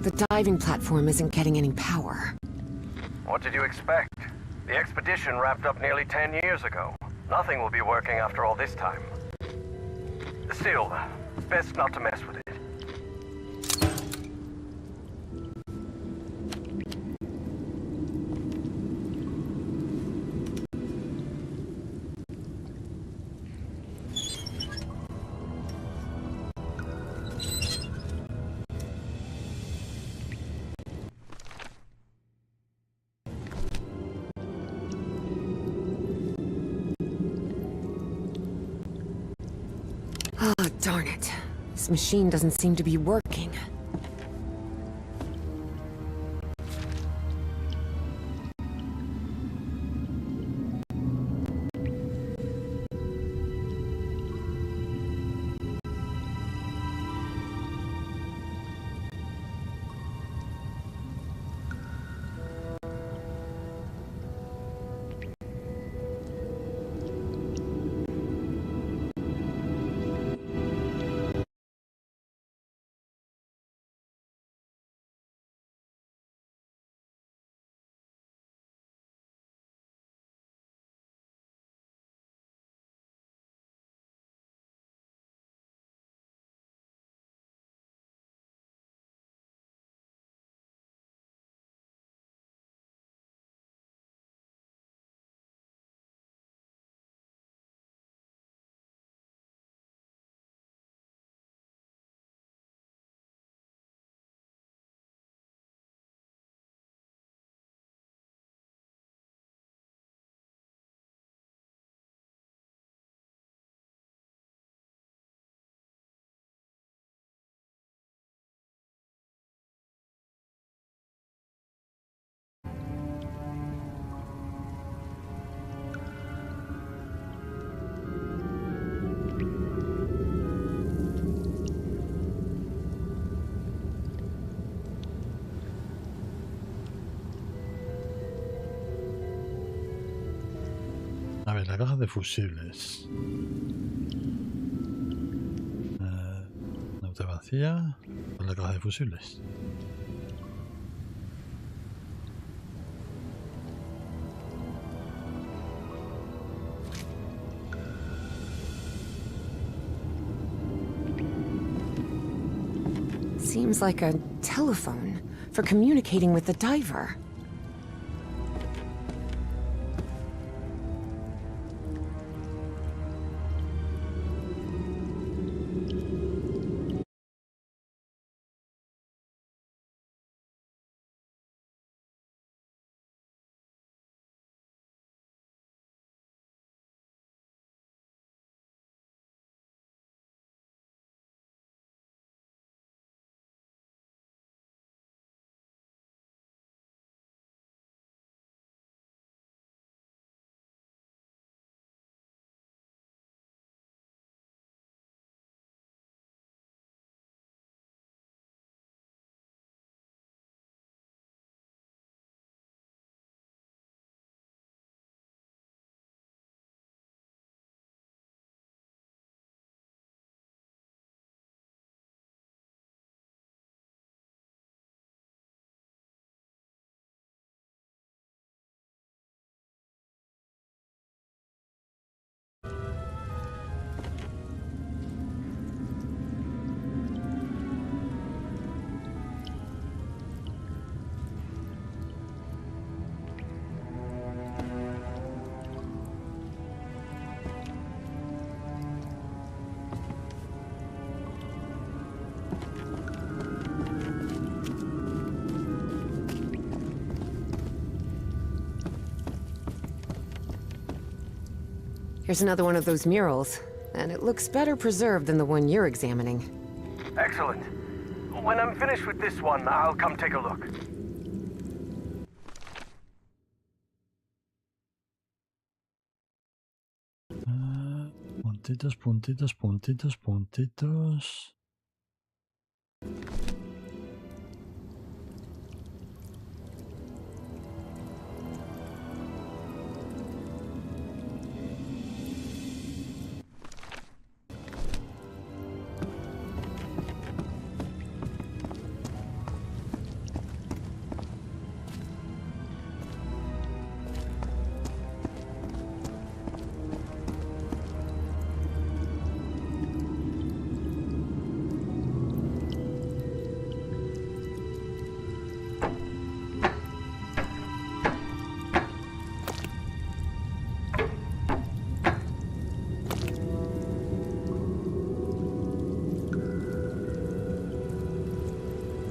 The diving platform isn't getting any power. What did you expect? The expedition wrapped up nearly 10 years ago. Nothing will be working after all this time. Still, best not to mess with it. Oh, darn it. This machine doesn't seem to be working. A ver, la caja de fusibles. Nave vacía. Con la caja de fusibles. Seems like a telephone for communicating with the diver. Here's another one of those murals, and it looks better preserved than the one you're examining. Excellent. When I'm finished with this one, I'll come take a look. Puntitos, puntitos, puntitos, puntitos.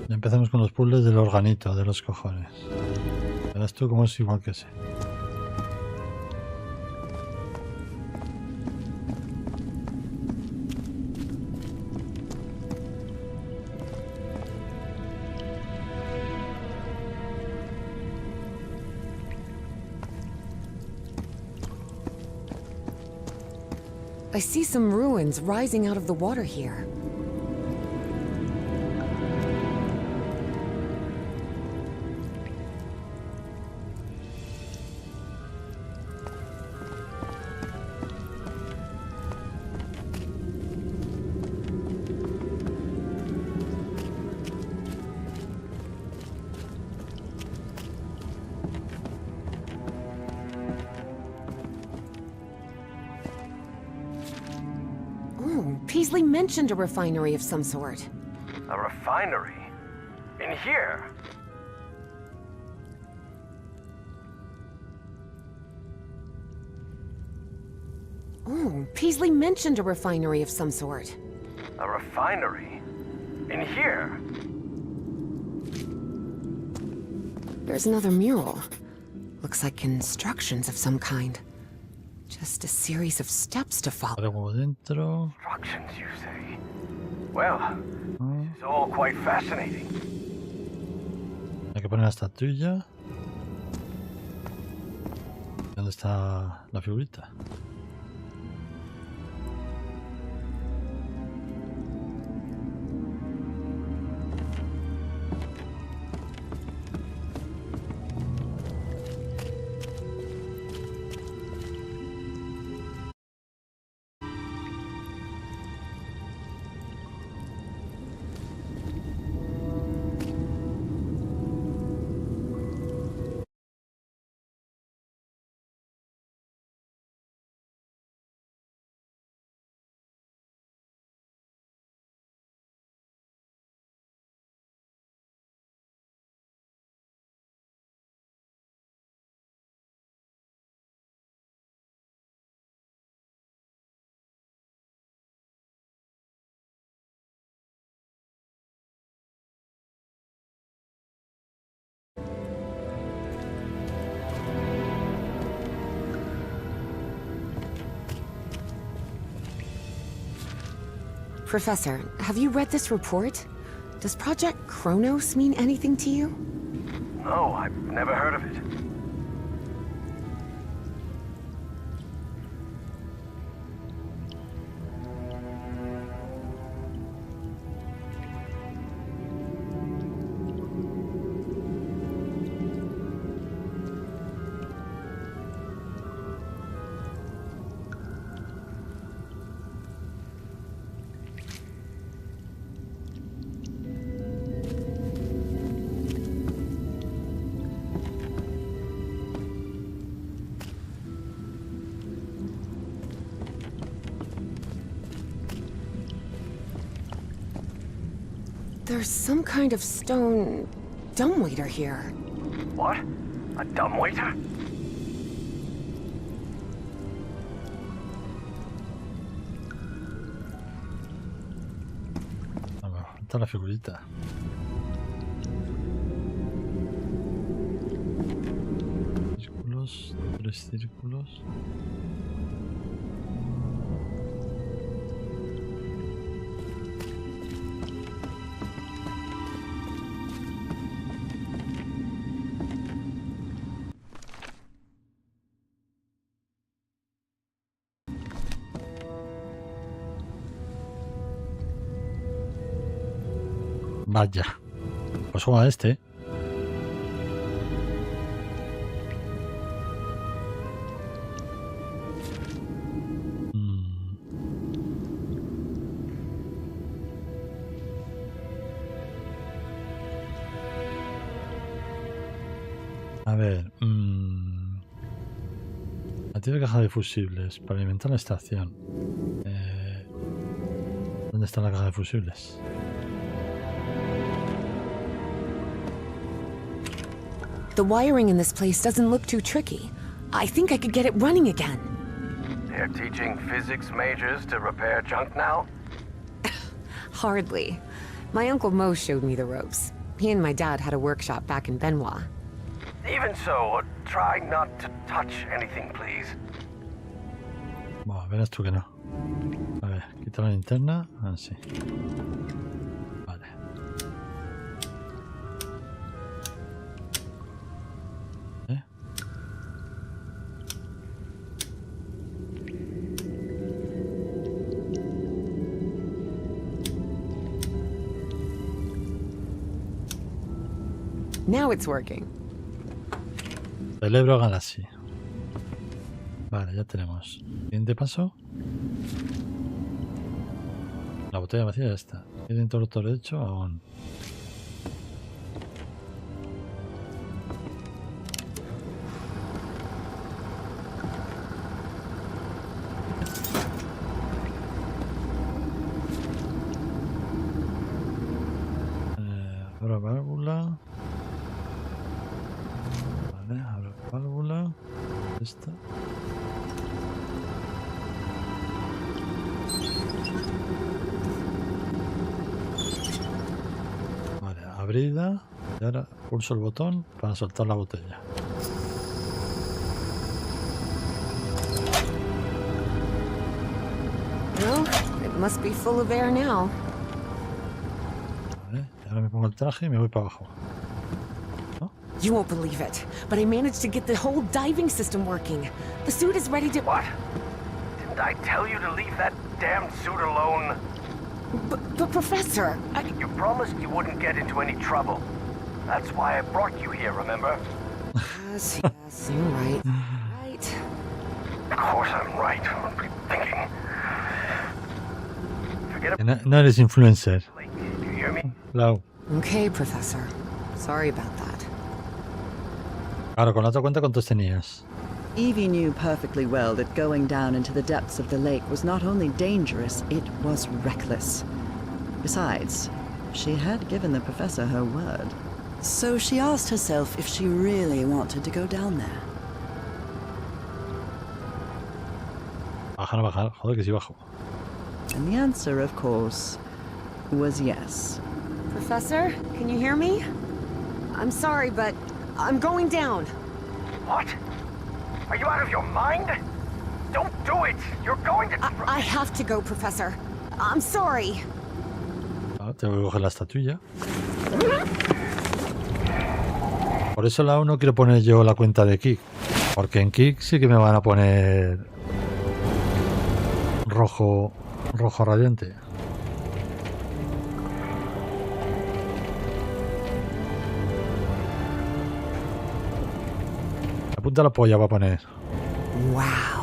Ya empezamos con los puzzles del organito, de los cojones. Verás tú cómo es igual que ese. I see some ruins rising out of the water here. Peasley mentioned a refinery of some sort. A refinery? In here? Oh, Peasley mentioned a refinery of some sort. A refinery? In here? There's another mural. Looks like constructions of some kind. Just a series of steps to follow. Algo dentro. Instructions, you say? Well, it's all quite fascinating. Hay que poner la estatuilla. ¿Dónde está la figurita? Professor, have you read this report? Does Project Kronos mean anything to you? No, I've never heard of it. There's some kind of stone dumbwaiter here. What? A dumbwaiter? A ver, está la figurita. Círculos, 3 círculos. Vaya. Pues juega este. A ver. La tiene caja de fusibles para alimentar la estación. ¿Dónde está la caja de fusibles? The wiring in this place doesn't look too tricky. I think I could get it running again. They're teaching physics majors to repair junk now? Hardly. My Uncle Mo showed me the ropes. He and my dad had a workshop back in Benoit. Even so, try not to touch anything, please. Bueno, verás tú que no. A ver, quita la linterna. Ah, sí. Vale. Now it's working. Celebro Galaxy. Vale, ya tenemos. Siguiente paso. La botella vacía ya está. ¿Tiene interruptor hecho? Aún. Abro válvula. Vale, abro válvula. Esta. Vale, abrida. Y ahora pulso el botón para soltar la botella. Well, it must be full of air now. Vale, y ahora me pongo el traje y me voy para abajo. You won't believe it, but I managed to get the whole diving system working. The suit is ready to... What? Didn't I tell you to leave that damn suit alone? But Professor, You promised you wouldn't get into any trouble. That's why I brought you here, remember? Yes, you're right. Right. Of course I'm right. What were you thinking? Forget Que about no eres influencer. it. You hear me? Lau. Okay, Professor. Sorry about that. Claro, con la otra cuenta, ¿cuántos tenías? Evie knew perfectly well that going down into the depths of the lake was not only dangerous, it was reckless. Besides, she had given the professor her word. So she asked herself if she really wanted to go down there. Bajar, bajar. Joder, que sí bajo. And the answer, of course, was yes. Professor, can you hear me? I'm sorry, but I'm going down. What? Are you out of your mind? Don't do it! You're going to... I have to go, Professor. I'm sorry. Ah, tengo que coger la estatuilla. Por eso la no quiero poner yo la cuenta de Kik. Porque en Kik sí que me van a poner rojo radiante. Apunta la polla va a poner. Wow.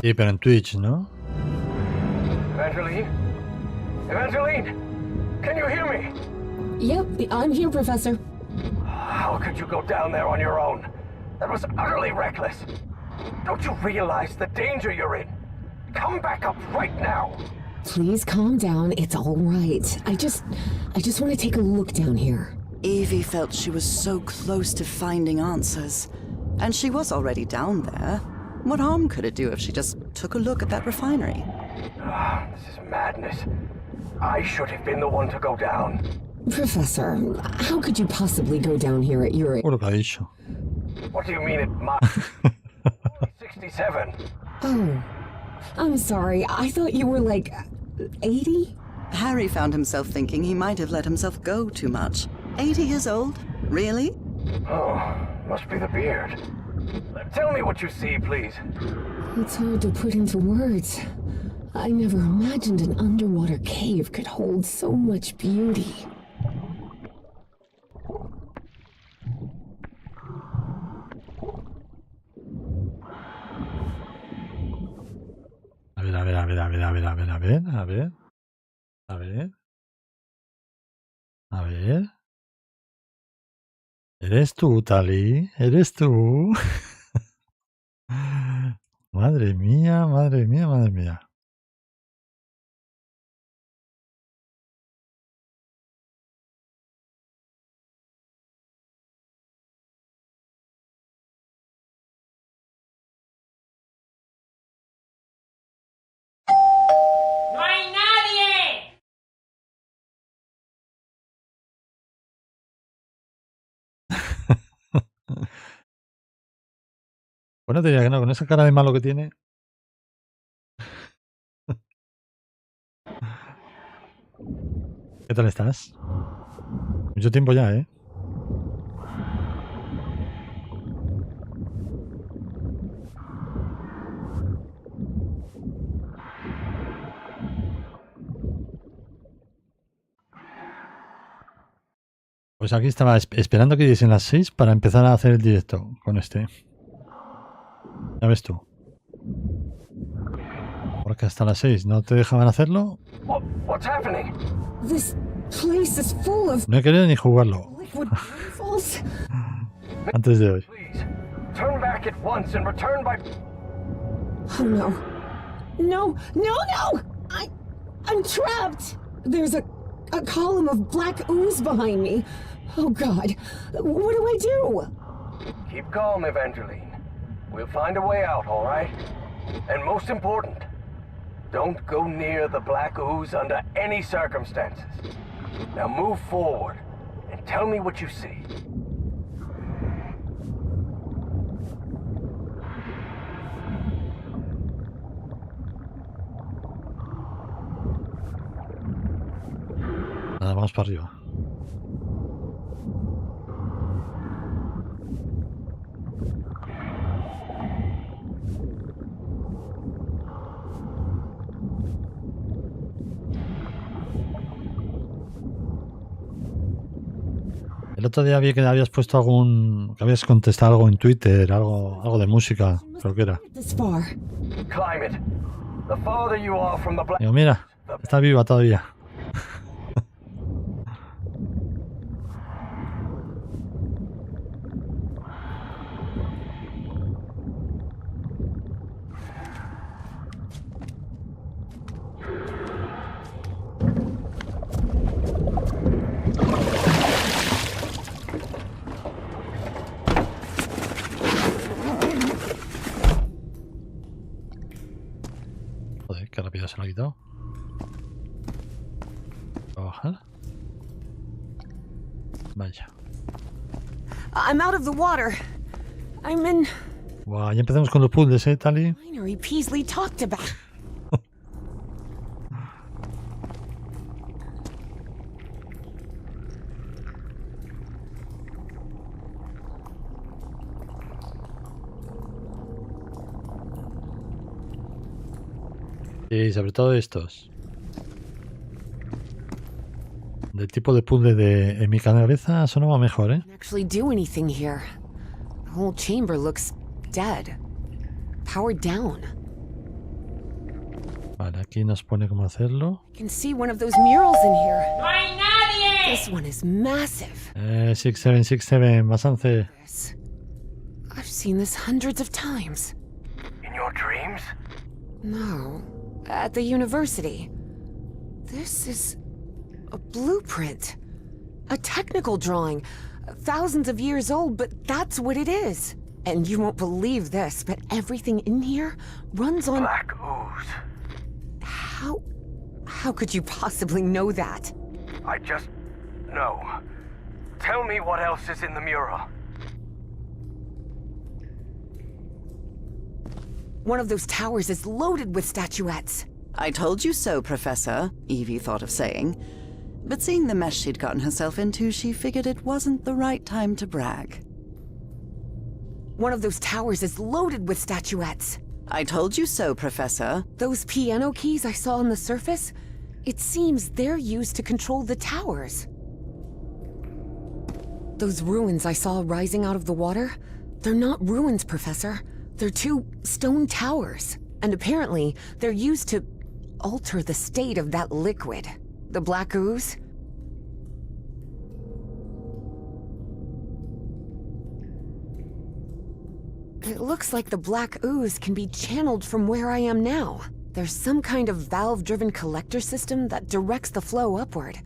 Sí, pero en Twitch, ¿no? Evangeline? Evangeline! Can you hear me? Yep, I'm here, Professor. How could you go down there on your own? That was utterly reckless. Don't you realize the danger you're in? Come back up right now! Please calm down. It's all right. I just want to take a look down here. Evie felt she was so close to finding answers. And she was already down there. What harm could it do if she just took a look at that refinery? This is madness. I should have been the one to go down. Professor, how could you possibly go down here at your age? Por lo que ha dicho. What do you mean it 67. Oh, I'm sorry. I thought you were like 80? Harry found himself thinking he might have let himself go too much. 80 years old? Really? Oh, must be the beard. Tell me what you see, please. It's hard to put into words. I never imagined an underwater cave could hold so much beauty. A ver, a ver, a ver, a ver, a ver, a ver, a ver, a ver. A ver. A ver. ¿Eres tú, Tali? ¿Eres tú? Madre mía, madre mía, madre mía. ¡No hay nadie! Bueno, te diría que no, con esa cara de malo que tiene. ¿Qué tal estás? Mucho tiempo ya, ¿eh? Pues aquí estaba esperando que diesen las 6 para empezar a hacer el directo con este. Ya ves tú. Porque hasta las 6 no te dejaban hacerlo. What's happening? This place is full of No he querido ni jugarlo liquid waterfalls. antes de hoy. Please, turn back at once and return by... Oh no. No, no, no! I'm trapped! There's a column of black ooze behind me. Oh god. What do I do? Keep calm, Evangeline. We'll find a way out, all right? And most important, don't go near the black ooze under any circumstances. Now move forward and tell me what you see. Nada, vamos para arriba. El otro día vi que habías puesto que habías contestado algo en Twitter, algo de música, creo que era. This far. Climb it. The farther you are from the black... Digo, mira, está viva todavía. Joder, qué rápido se lo ha quitado. ¿Va a bajar? Vaya. I'm out of the water. I'm in Buah, ya empezamos con los puzzles, Tali. winery Peasley talked about. Y sobre todo estos. Del tipo de puzzle en mi cabeza sonaba mejor, ¿eh? Can't actually do anything here. The whole chamber looks dead. Powered down. Vale, aquí nos pone cómo hacerlo. I can see one of those murals in here. ¡No hay nadie! This one is massive. 6767, Masance. This. I've seen this hundreds of times. In your dreams? No, at the university. This is a blueprint. A technical drawing. Thousands of years old, but that's what it is. And you won't believe this, but everything in here runs on... Black ooze. How could you possibly know that? I just... know. Tell me what else is in the mural. One of those towers is loaded with statuettes. I told you so, Professor, Evie thought of saying. But seeing the mess she'd gotten herself into, she figured it wasn't the right time to brag. One of those towers is loaded with statuettes. I told you so, Professor. Those piano keys I saw on the surface, it seems they're used to control the towers. Those ruins I saw rising out of the water, they're not ruins, Professor. They're two stone towers. And apparently, they're used to alter the state of that liquid. The black ooze. It looks like the black ooze can be channeled from where I am now. There's some kind of valve-driven collector system that directs the flow upward.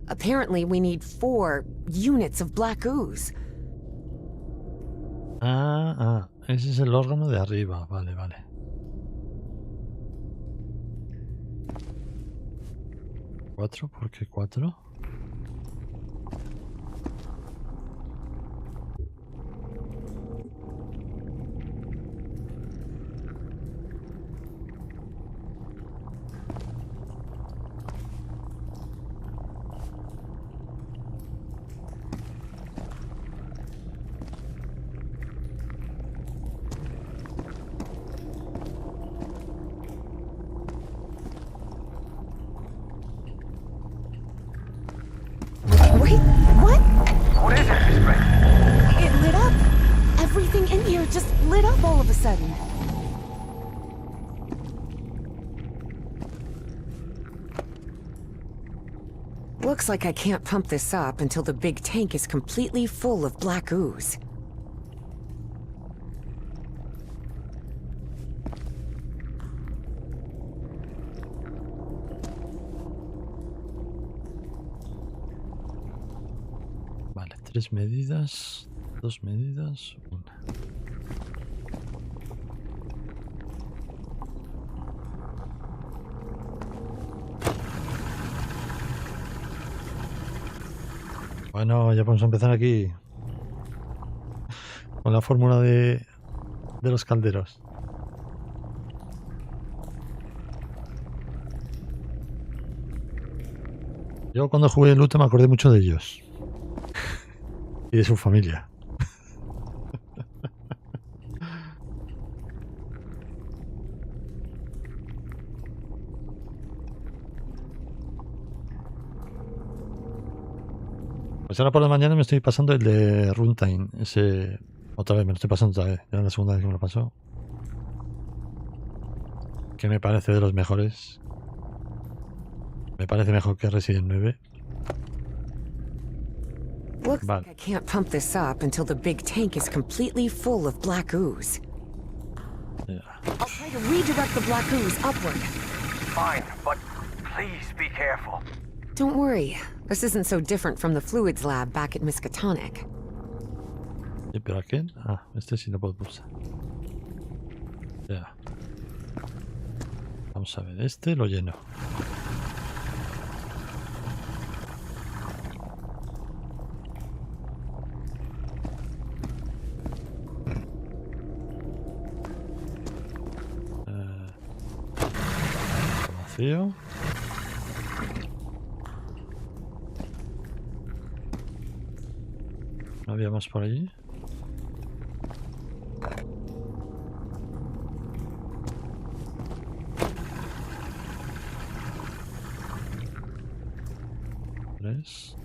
Apparently, we need 4 units of black ooze. Ese es el órgano de arriba. Vale, vale. ¿4? ¿Por qué 4? Wait, what? What is it, Miss Brent? It lit up. Everything in here just lit up all of a sudden. Looks like I can't pump this up until the big tank is completely full of black ooze. Vale, 3 medidas, 2 medidas, 1. Bueno, ya podemos empezar aquí con la fórmula de los calderos. Yo cuando jugué Lute me acordé mucho de ellos y de su familia. Pues ahora por la mañana me estoy pasando el de Runtime. Ese otra vez, me lo estoy pasando otra vez. Ya es la segunda vez que me lo paso. Que me parece de los mejores. Me parece mejor que Resident 9. Looks Vale. like I can't pump this up until the big tank is completely full of black ooze. Ya. I'll try to redirect the black ooze upward. Fine, but please be careful. Don't worry. This isn't so different from the fluids lab back at Miskatonic. Sí, pero aquel. Ah, este sí lo puedo pulsar. Ya. Vamos a ver, este lo lleno. Vacío. ¿No había más por allí? Tres.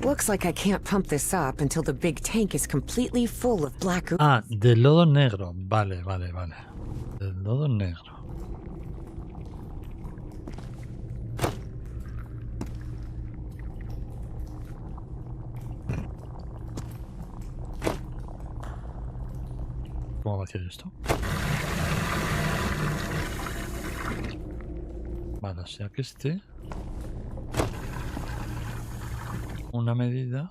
Looks like I can't pump this up until the big tank is completely full of black ooze. Ah, del lodo negro. Vale, vale, vale. Del lodo negro. ¿Cómo va a hacer esto? Vale, o sea que este... Una medida...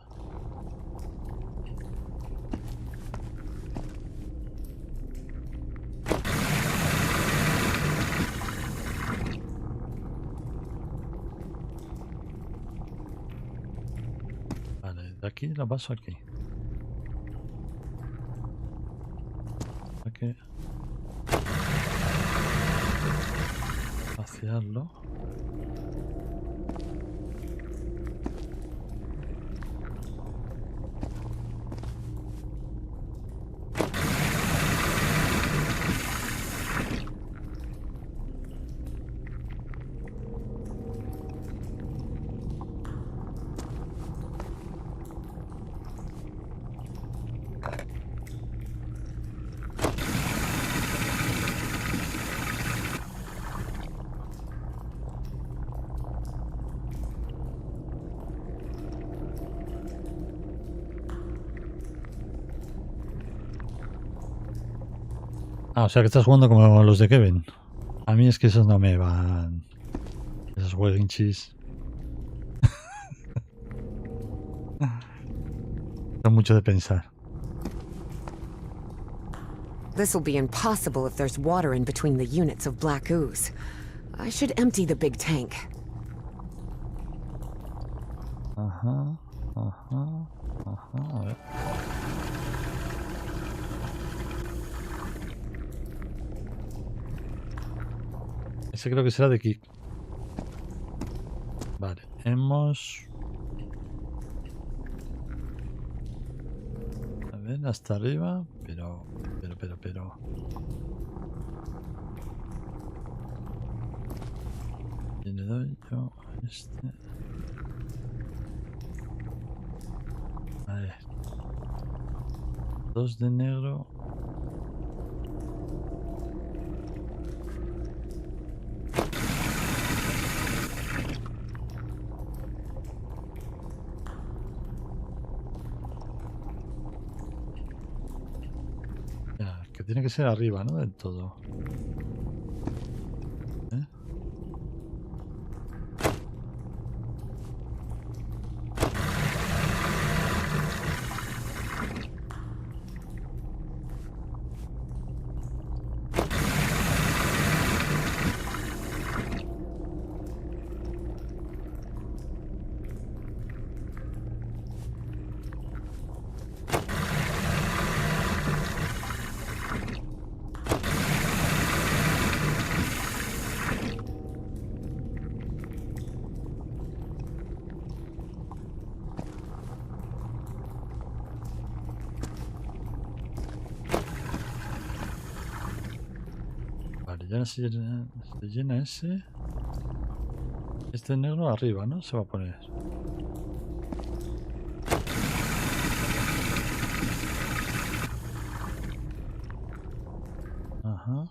aquí la paso aquí. Hay que vaciarlo. Ah, o sea que estás jugando como los de Kevin. A mí es que esos no me van. Esos jueguinchis. Son mucho de pensar. This will be impossible if there's water in between the units of black ooze. I should empty the big tank. Ajá, ajá, ajá. A ver. Ese creo que será de aquí. Vale, hemos... A ver, hasta arriba, pero... Y le doy yo a este... A ver. 2 de negro... Que tiene que ser arriba, ¿no? Del todo. ¿Eh? Ya se llena ese. Este negro arriba, ¿no? Se va a poner. Ajá.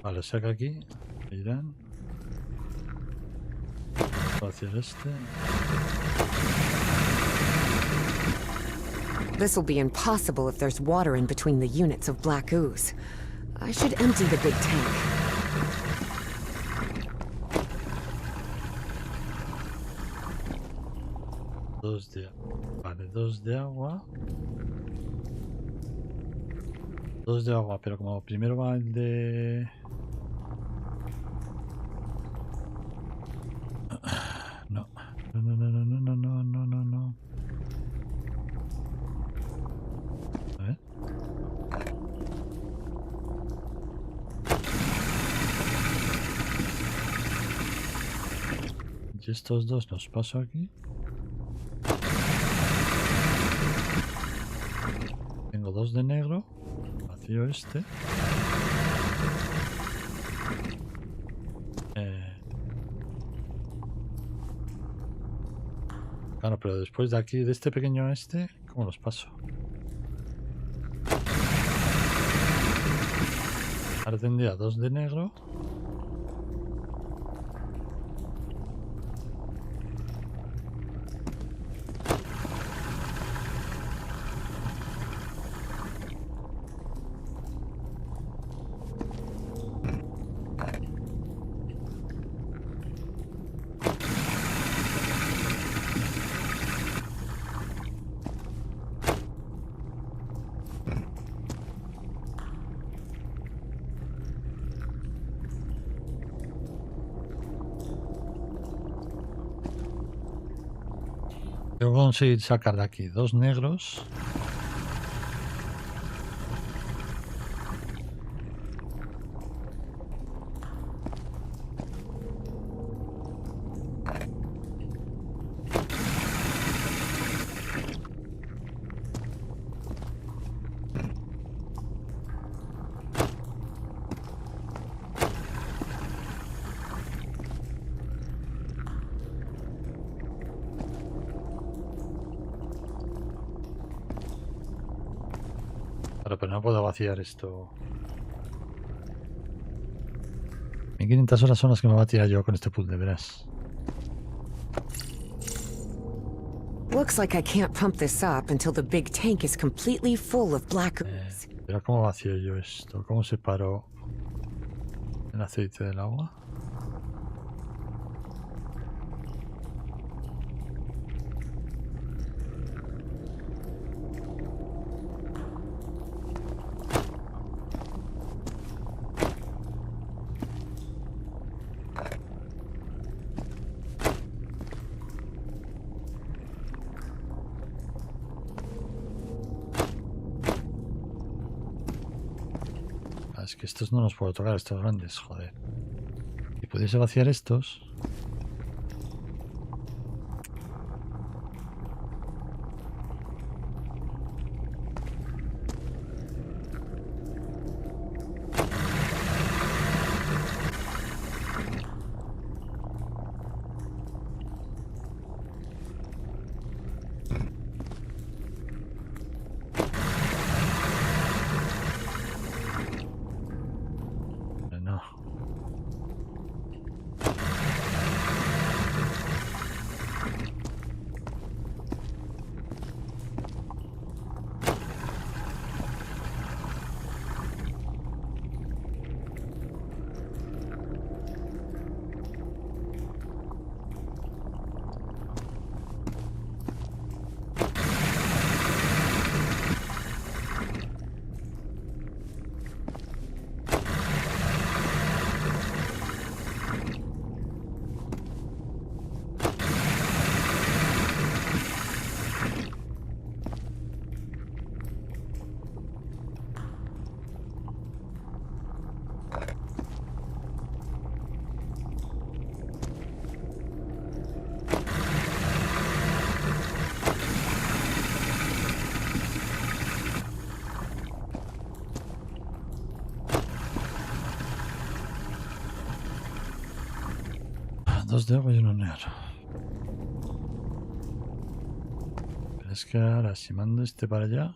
Vale, saca aquí. Irán. Hacia el este. This will be impossible if there's water in between the units of black ooze. I should empty the big tank. Dos de... Vale, 2 de agua. 2 de agua, pero como primero va el de... No. No. A ver. Y estos dos los paso aquí. Tengo 2 de negro. Vacío este. Claro, pero después de aquí, de este pequeño a este, ¿cómo los paso? Ahora tendría 2 de negro. Tengo que conseguir sacar de aquí 2 negros. Pero no puedo vaciar esto. 1500 horas son las que me va a tirar yo con este puzzle, verás. Looks like I can't pump this up until the big tank is completely full of black ooze. Pero ¿cómo vacío yo esto? ¿Cómo separo el aceite del agua? Es que estos no los puedo tocar, estos grandes, joder. Si pudiese vaciar estos... No. Dos de agua y uno negro. Pero es que ahora si mando este para allá...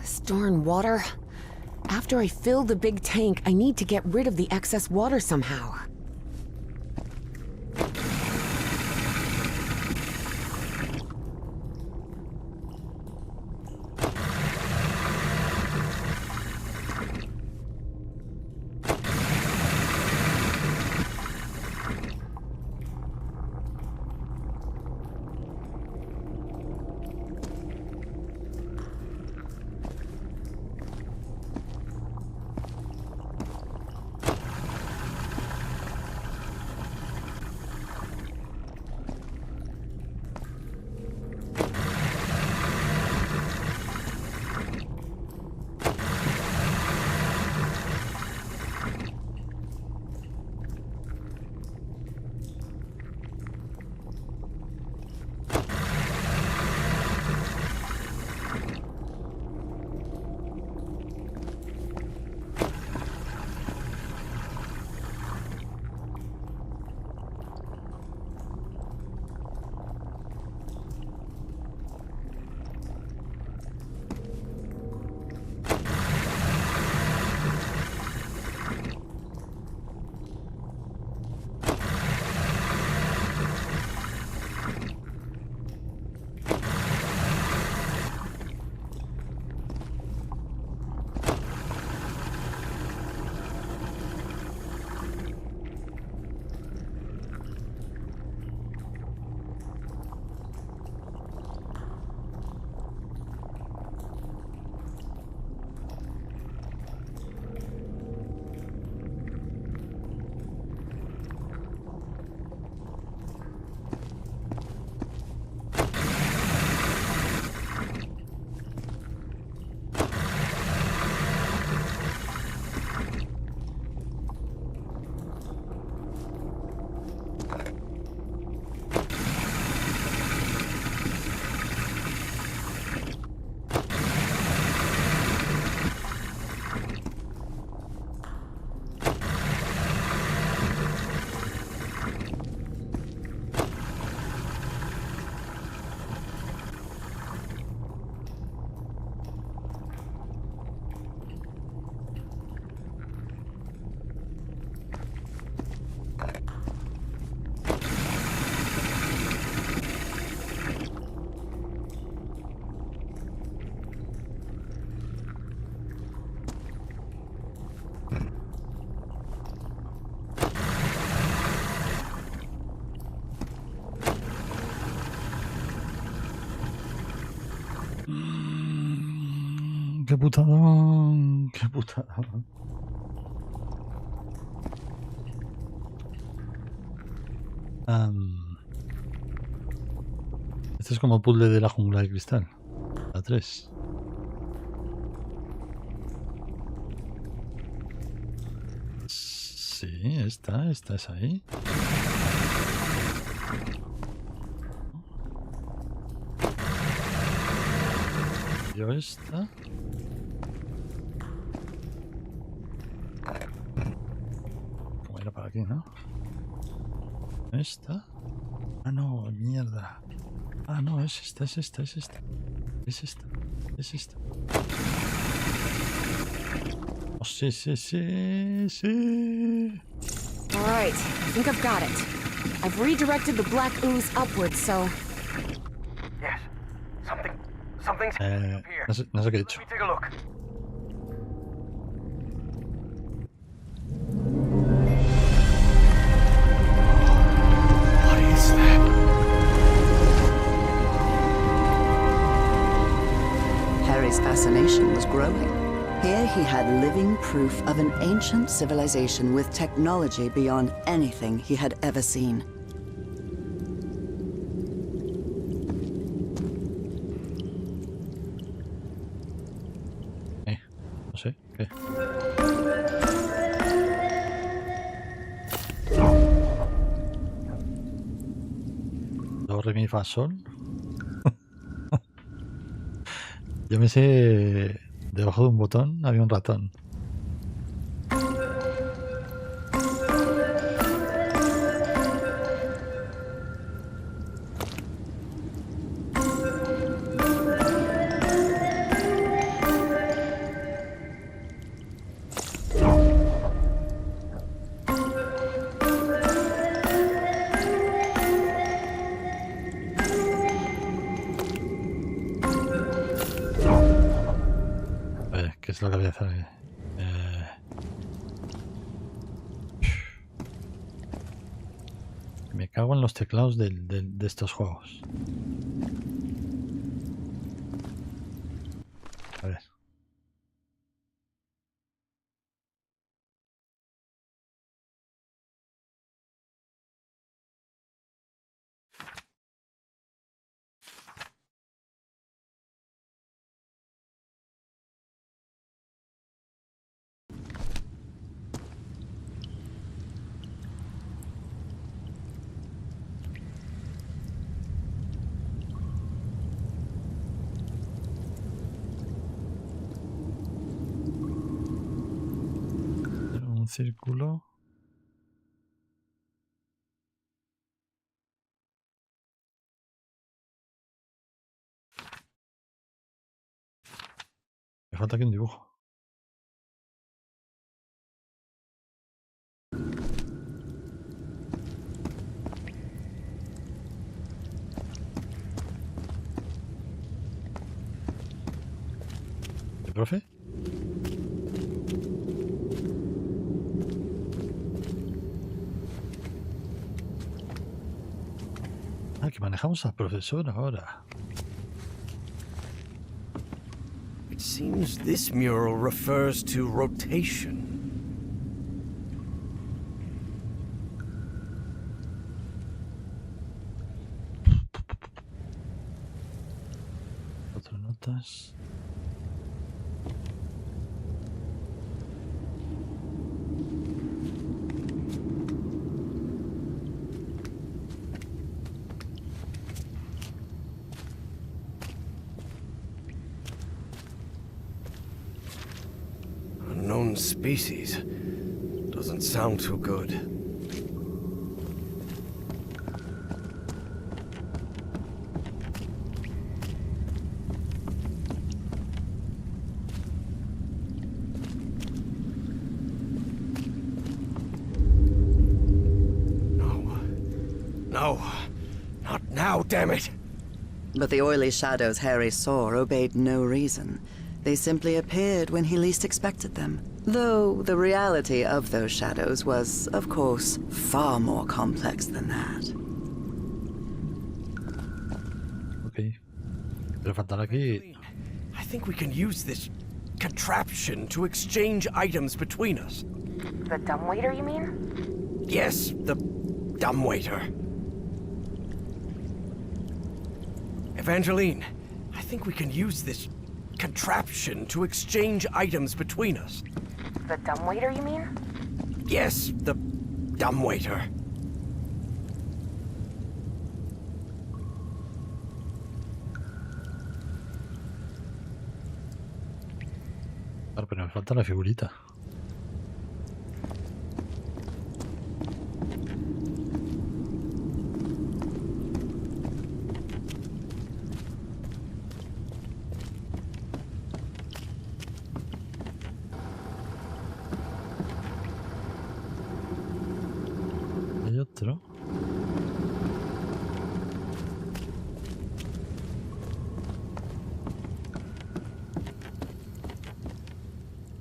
This darn water. After I fill the big tank, I need to get rid of the excess water somehow. ¡Qué putadón! ¡Qué putadón! Este es como puzzle de la jungla de cristal. La 3. Sí, esta es ahí. Yo esta. Como era para aquí, ¿no? Esta. Ah, no, mierda. Ah, no, es esta. Es esta. Oh, sí. All right, I think I've got it. I've redirected the black ooze upwards, so... Yes. Something's up here. No sé qué he hecho. Let me take a look. What is that? Harry's fascination was growing. Here he had living proof of an ancient civilization with technology beyond anything he had ever seen. No sé, ¿qué? Do, re, mi, fa, sol. Yo me sé... Debajo de un botón había un ratón. ¿Qué es lo que voy a hacer? Me cago en los teclados de estos juegos. A ver. Un círculo. Me falta aquí un dibujo. ¿El profe? Ah, que manejamos al profesor ahora. It seems this mural refers to rotation. Cuatro notas. Unknown species. Doesn't sound too good. No, not now, damn it! But the oily shadows Harry saw obeyed no reason. They simply appeared when he least expected them. Though the reality of those shadows was, of course, far more complex than that. Ok. Pero faltará aquí... I think we can use this contraption to exchange items between us. The dumbwaiter, you mean? Yes, the dumbwaiter. Evangeline, I think we can use this contraption to exchange items between us. The dumbwaiter, you mean? Yes, the dumbwaiter. Claro, pero me falta la figurita. Hay otro.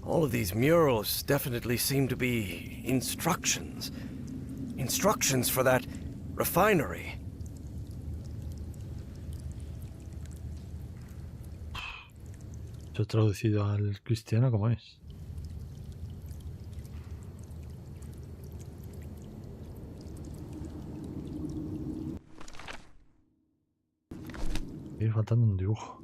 All of these murals definitely seem to be instructions. Instructions for that refinery. Yo he traducido al cristiano como es. Sigue faltando un dibujo.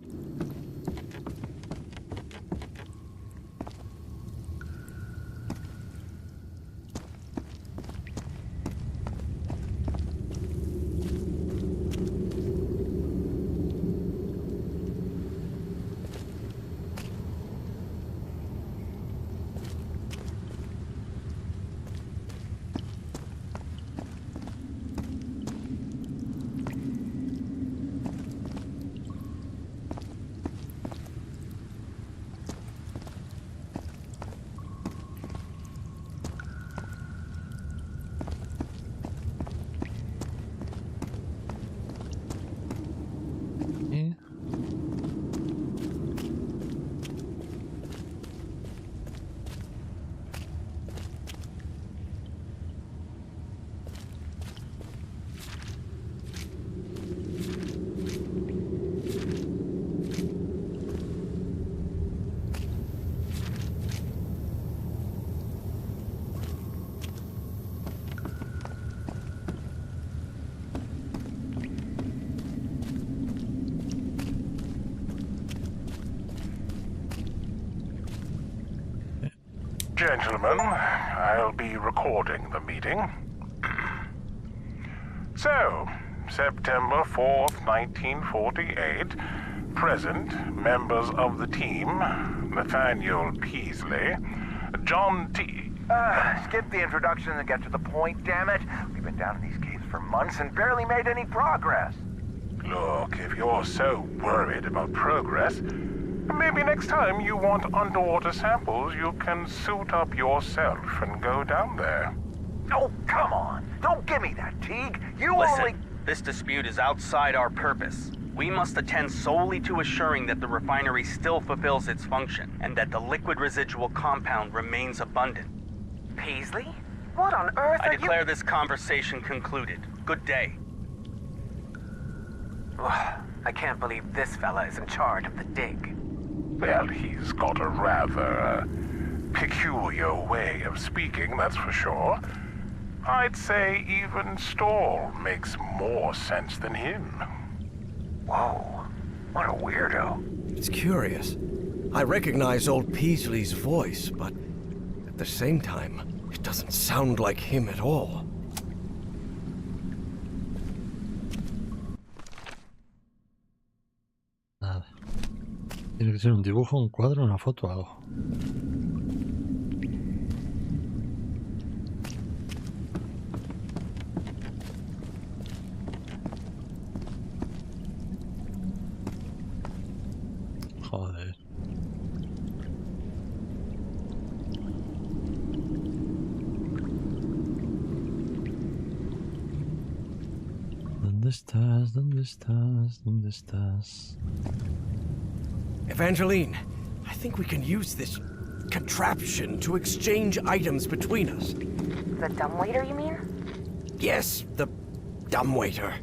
Y Gentlemen, I'll be recording the meeting. So, September 4th, 1948. Present, members of the team, Nathaniel Peasley, John T. Skip the introduction and get to the point, damn it. We've been down in these caves for months and barely made any progress. Look, if you're so worried about progress, maybe next time you want underwater samples, you can suit up yourself and go down there. Oh, come on. Don't give me that, Teague. You Listen, only... this dispute is outside our purpose. We must attend solely to assuring that the refinery still fulfills its function, and that the liquid residual compound remains abundant. Paisley? What on earth I are declare this conversation concluded. Good day. Ugh, I can't believe this fella is in charge of the dig. Well, he's got a rather peculiar way of speaking, that's for sure. I'd say even Stoll makes more sense than him. Whoa, what a weirdo. It's curious. I recognize old Peasley's voice, but at the same time, it doesn't sound like him at all. nada. Tiene que ser un dibujo, un cuadro, una foto o algo. Joder. ¿Dónde estás? ¿Dónde estás? ¿Dónde estás? Evangeline, I think we can use this contraption to exchange items between us. The dumbwaiter, you mean? Yes, the dumbwaiter.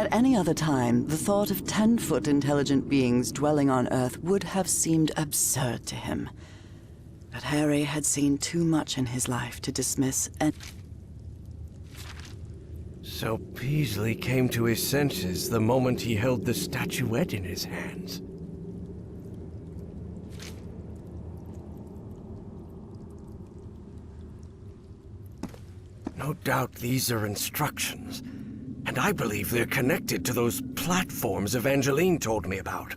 At any other time, the thought of 10-foot intelligent beings dwelling on Earth would have seemed absurd to him. But Harry had seen too much in his life to dismiss and... So Peasley came to his senses the moment he held the statuette in his hands. No doubt these are instructions, and I believe they're connected to those platforms Evangeline told me about.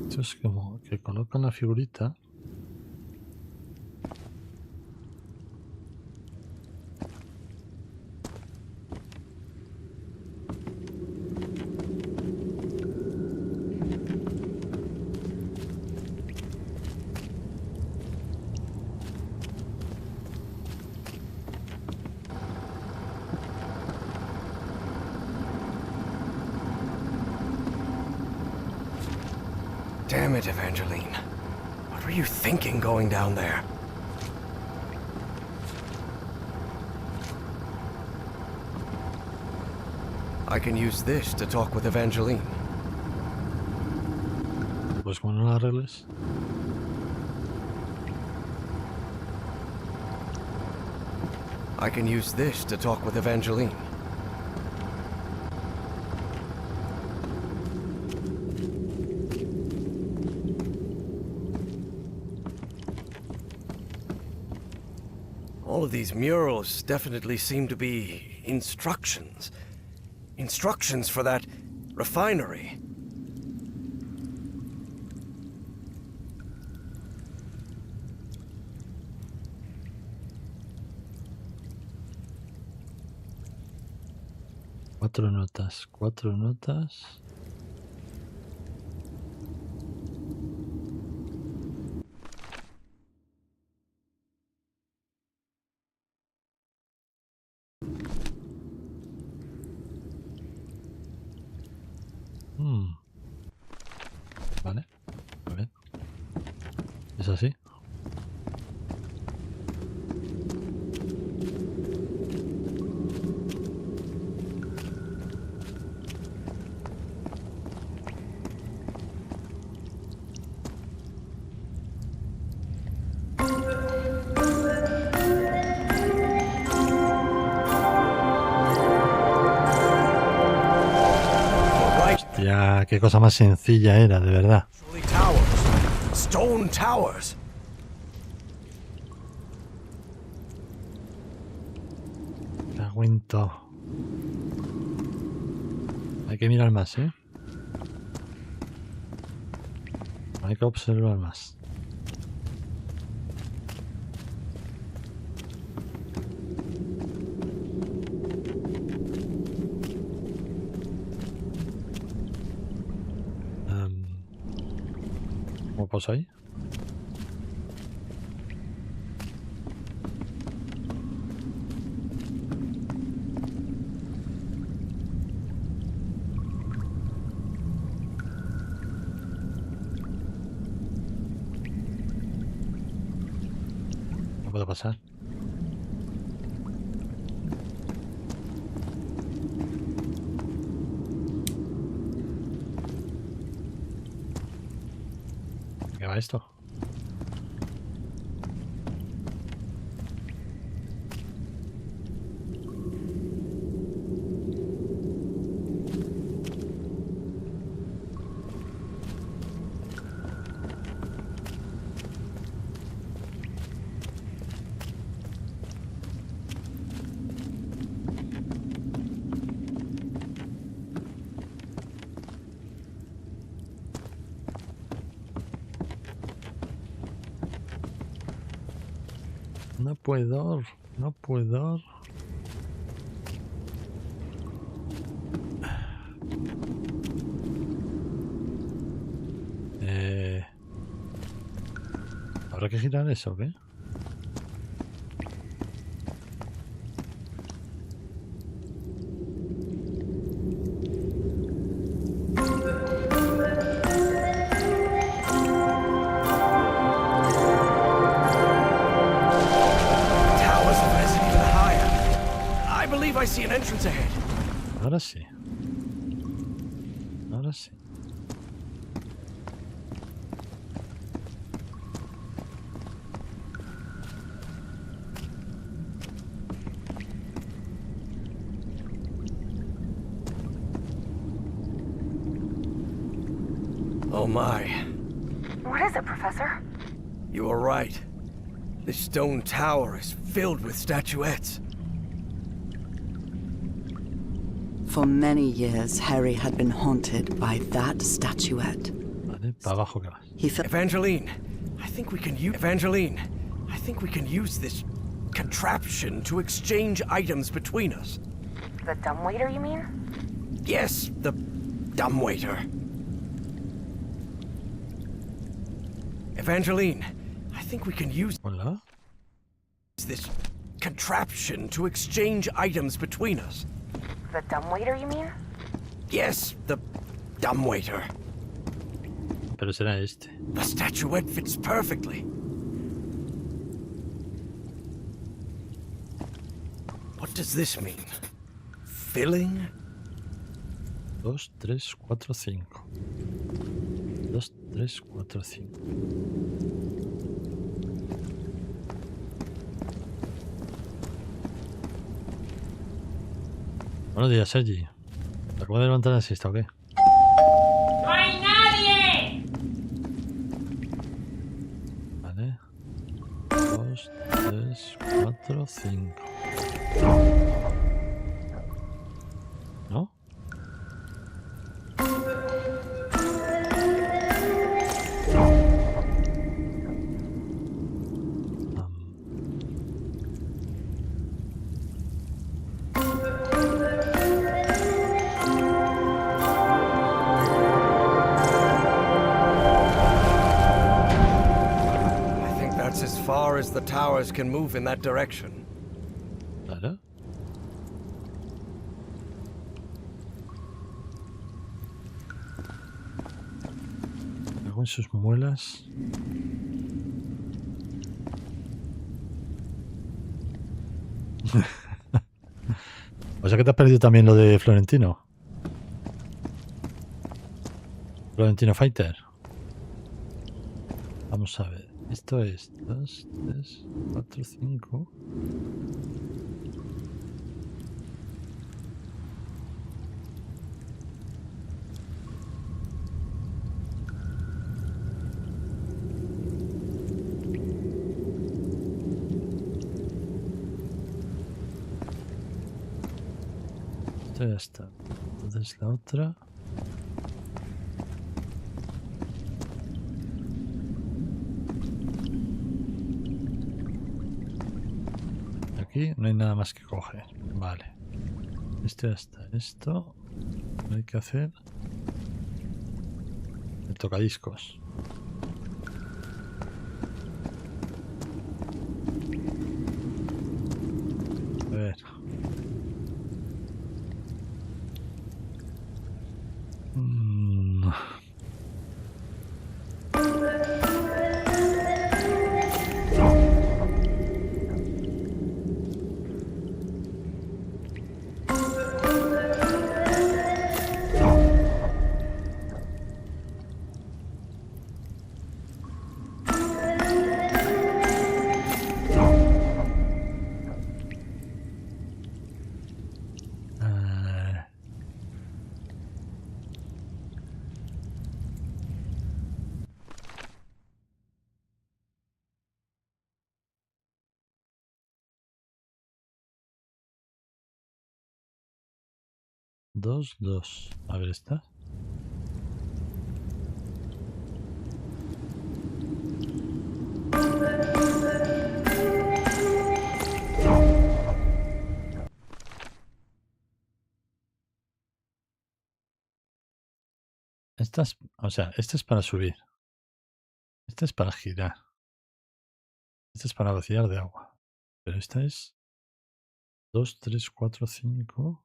Esto es como que colocan la figurita. Damn it, Evangeline. What were you thinking going down there? I can use this to talk with Evangeline. Pues cuando la arregles. I can use this to talk with Evangeline. All of these murals definitely seem to be instructions. Instructions for that refinery. Cuatro notas, 4 notas. Vale, muy bien. ¿Es así? Ya, qué cosa más sencilla era, de verdad. Towers. Stone towers. Aguento. Hay que mirar más, ¿eh? Hay que observar más. ¿Cómo paso ahí? No puedo pasar. ¿Qué va esto? No puedo, no puedo. ¿Habrá que girar eso o qué? Ahora sí. Ahora sí. Oh my. What is it, Professor? You were right. This stone tower is filled with statuettes. For many years, Harry had been haunted by that statuette. Vale, para abajo que vas. He felt Evangeline, I think we can use this contraption to exchange items between us. The dumbwaiter, you mean? Yes, the dumbwaiter. Evangeline, I think we can use Hola. this contraption to exchange items between us. The dumbwaiter, you mean? Yes, the dumbwaiter. Pero será este. The statuette fits perfectly. What does this mean? Filling? 2, 3, 4, 5. 2, 3, 4, 5. Buenos días, Sergi. ¿Te acabo de levantar la siesta o qué? ¡No hay nadie! Vale. 2, 3, 4, 5. ¿No? I think that's as far as the towers can move in that direction. Claro. Hago en sus muelas. O sea que te has perdido también lo de Florentino. Florentino Fighter. Vamos a ver. Esto es 2, 3, 4, 5. Esto ya está. Entonces la otra. Aquí no hay nada más que coger. Vale. Esto ya está. Esto hay que hacer el tocadiscos. A ver. Dos, dos. A ver, está. Estas, o sea, este es para subir. Este es para girar. Este es para vaciar de agua. Pero esta es 2, 3, 4, 5.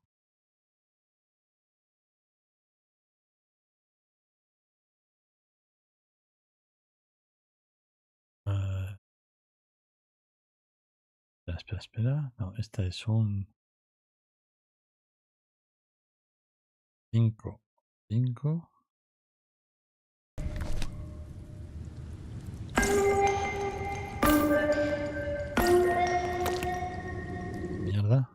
Espera. No, esta es un... 5, 5. Mierda.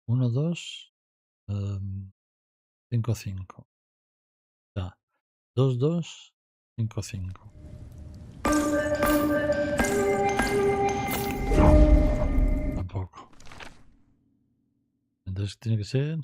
Uno, 2, 5, 5. O sea, 2, 2, 5, 5. Tampoco. Entonces tiene que ser...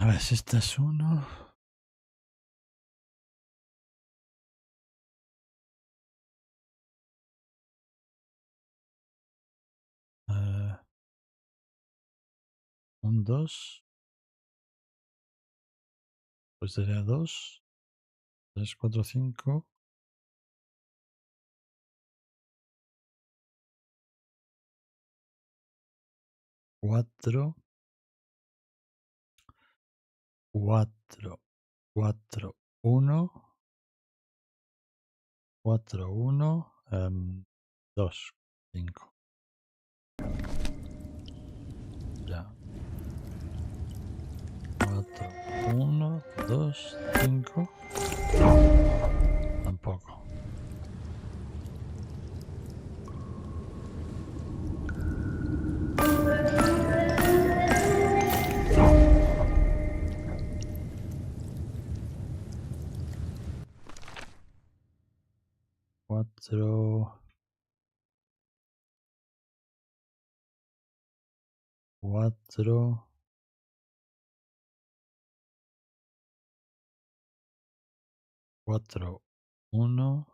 A ver, si esta es 1... un 2. Pues sería 2, 3, 4, 5. 4, 4, 4, 1, 4, 1, 2, 5. Ya. 4, 1, 2, 5. Tampoco. Cuatro, 4, 4, 1.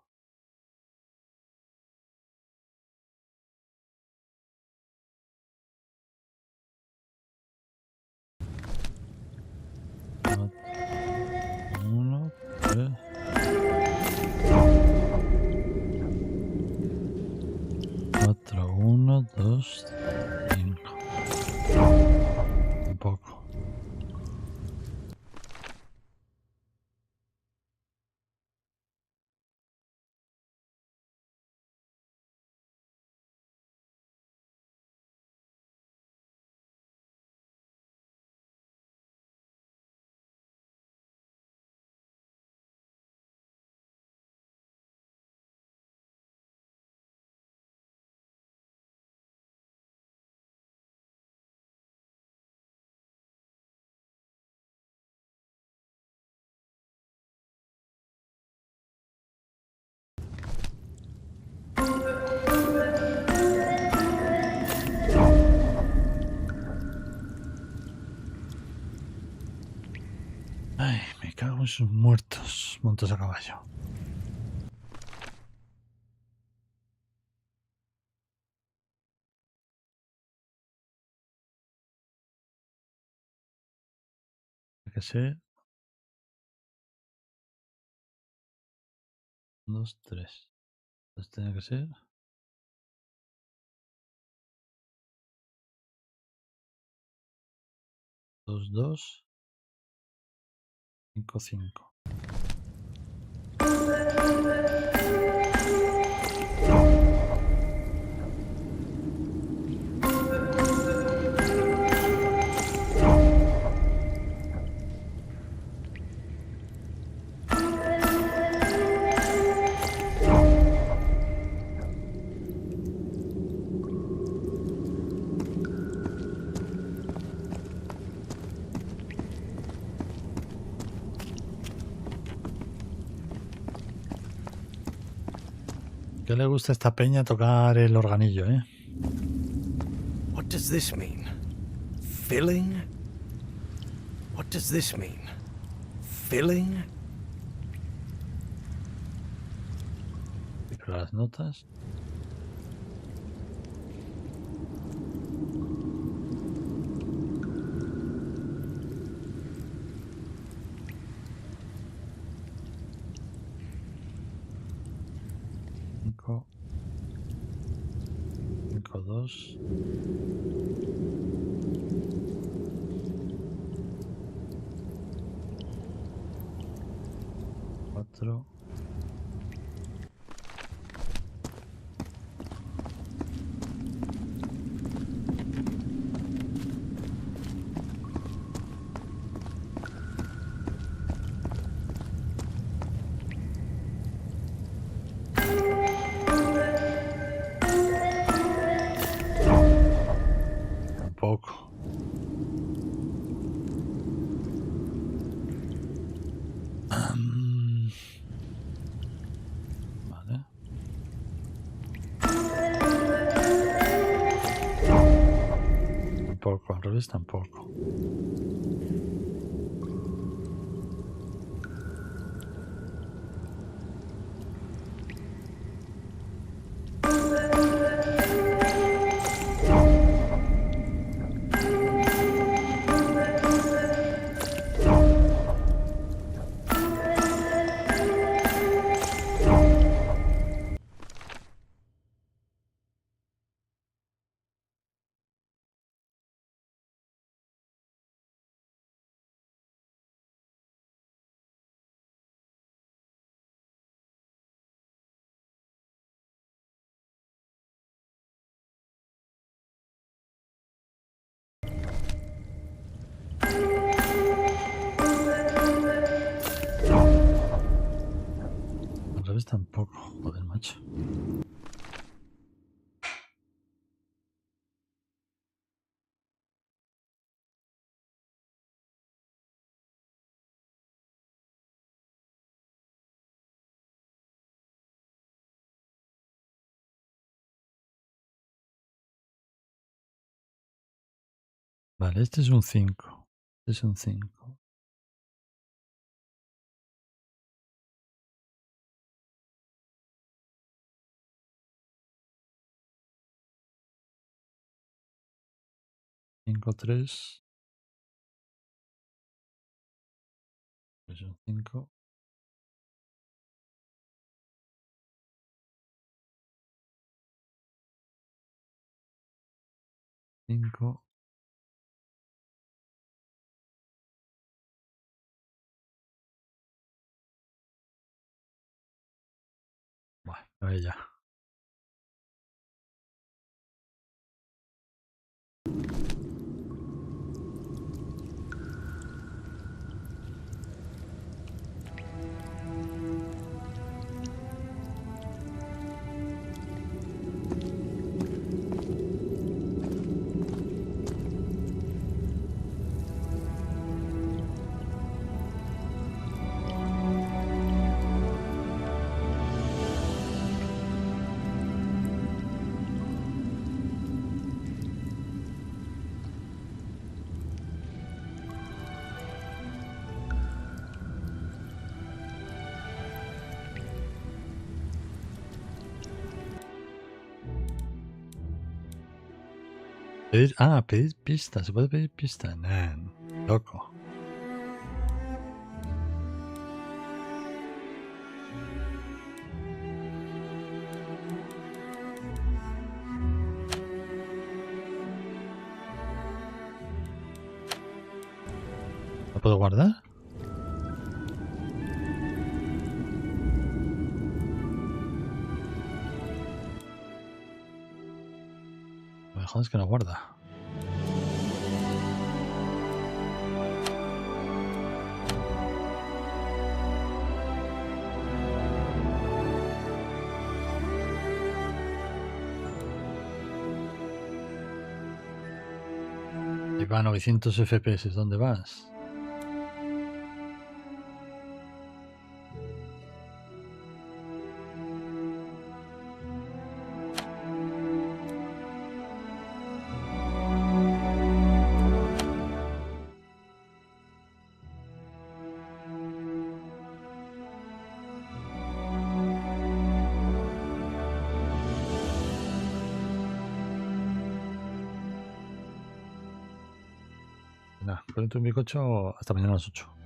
Uno, 3. 4, 1, 2, 5. Tampoco. Ay, me cago en sus muertos, montos a caballo. Tiene que ser 2, 3. Entonces tiene que ser 2, 2, 5, 5. ¿Qué le gusta a esta peña tocar el organillo, eh? What does this mean? Filling? What does this mean? Filling? Pero las notas. 2. 4. Tampoco. Vale. Tampoco, al revés tampoco. Al revés tampoco, joder, macho. Vale, este es un 5. Este es un 5. Cinco, 3. Es un 5. 5. Bueno, a ver ya. Pedir pistas. ¿Se puede pedir pistas? Nah, loco. ¿Lo puedo guardar? Lo mejor es que no guarda. Y va a 900 FPS. ¿Dónde vas? Ponete un bizcocho hasta mañana a las 8.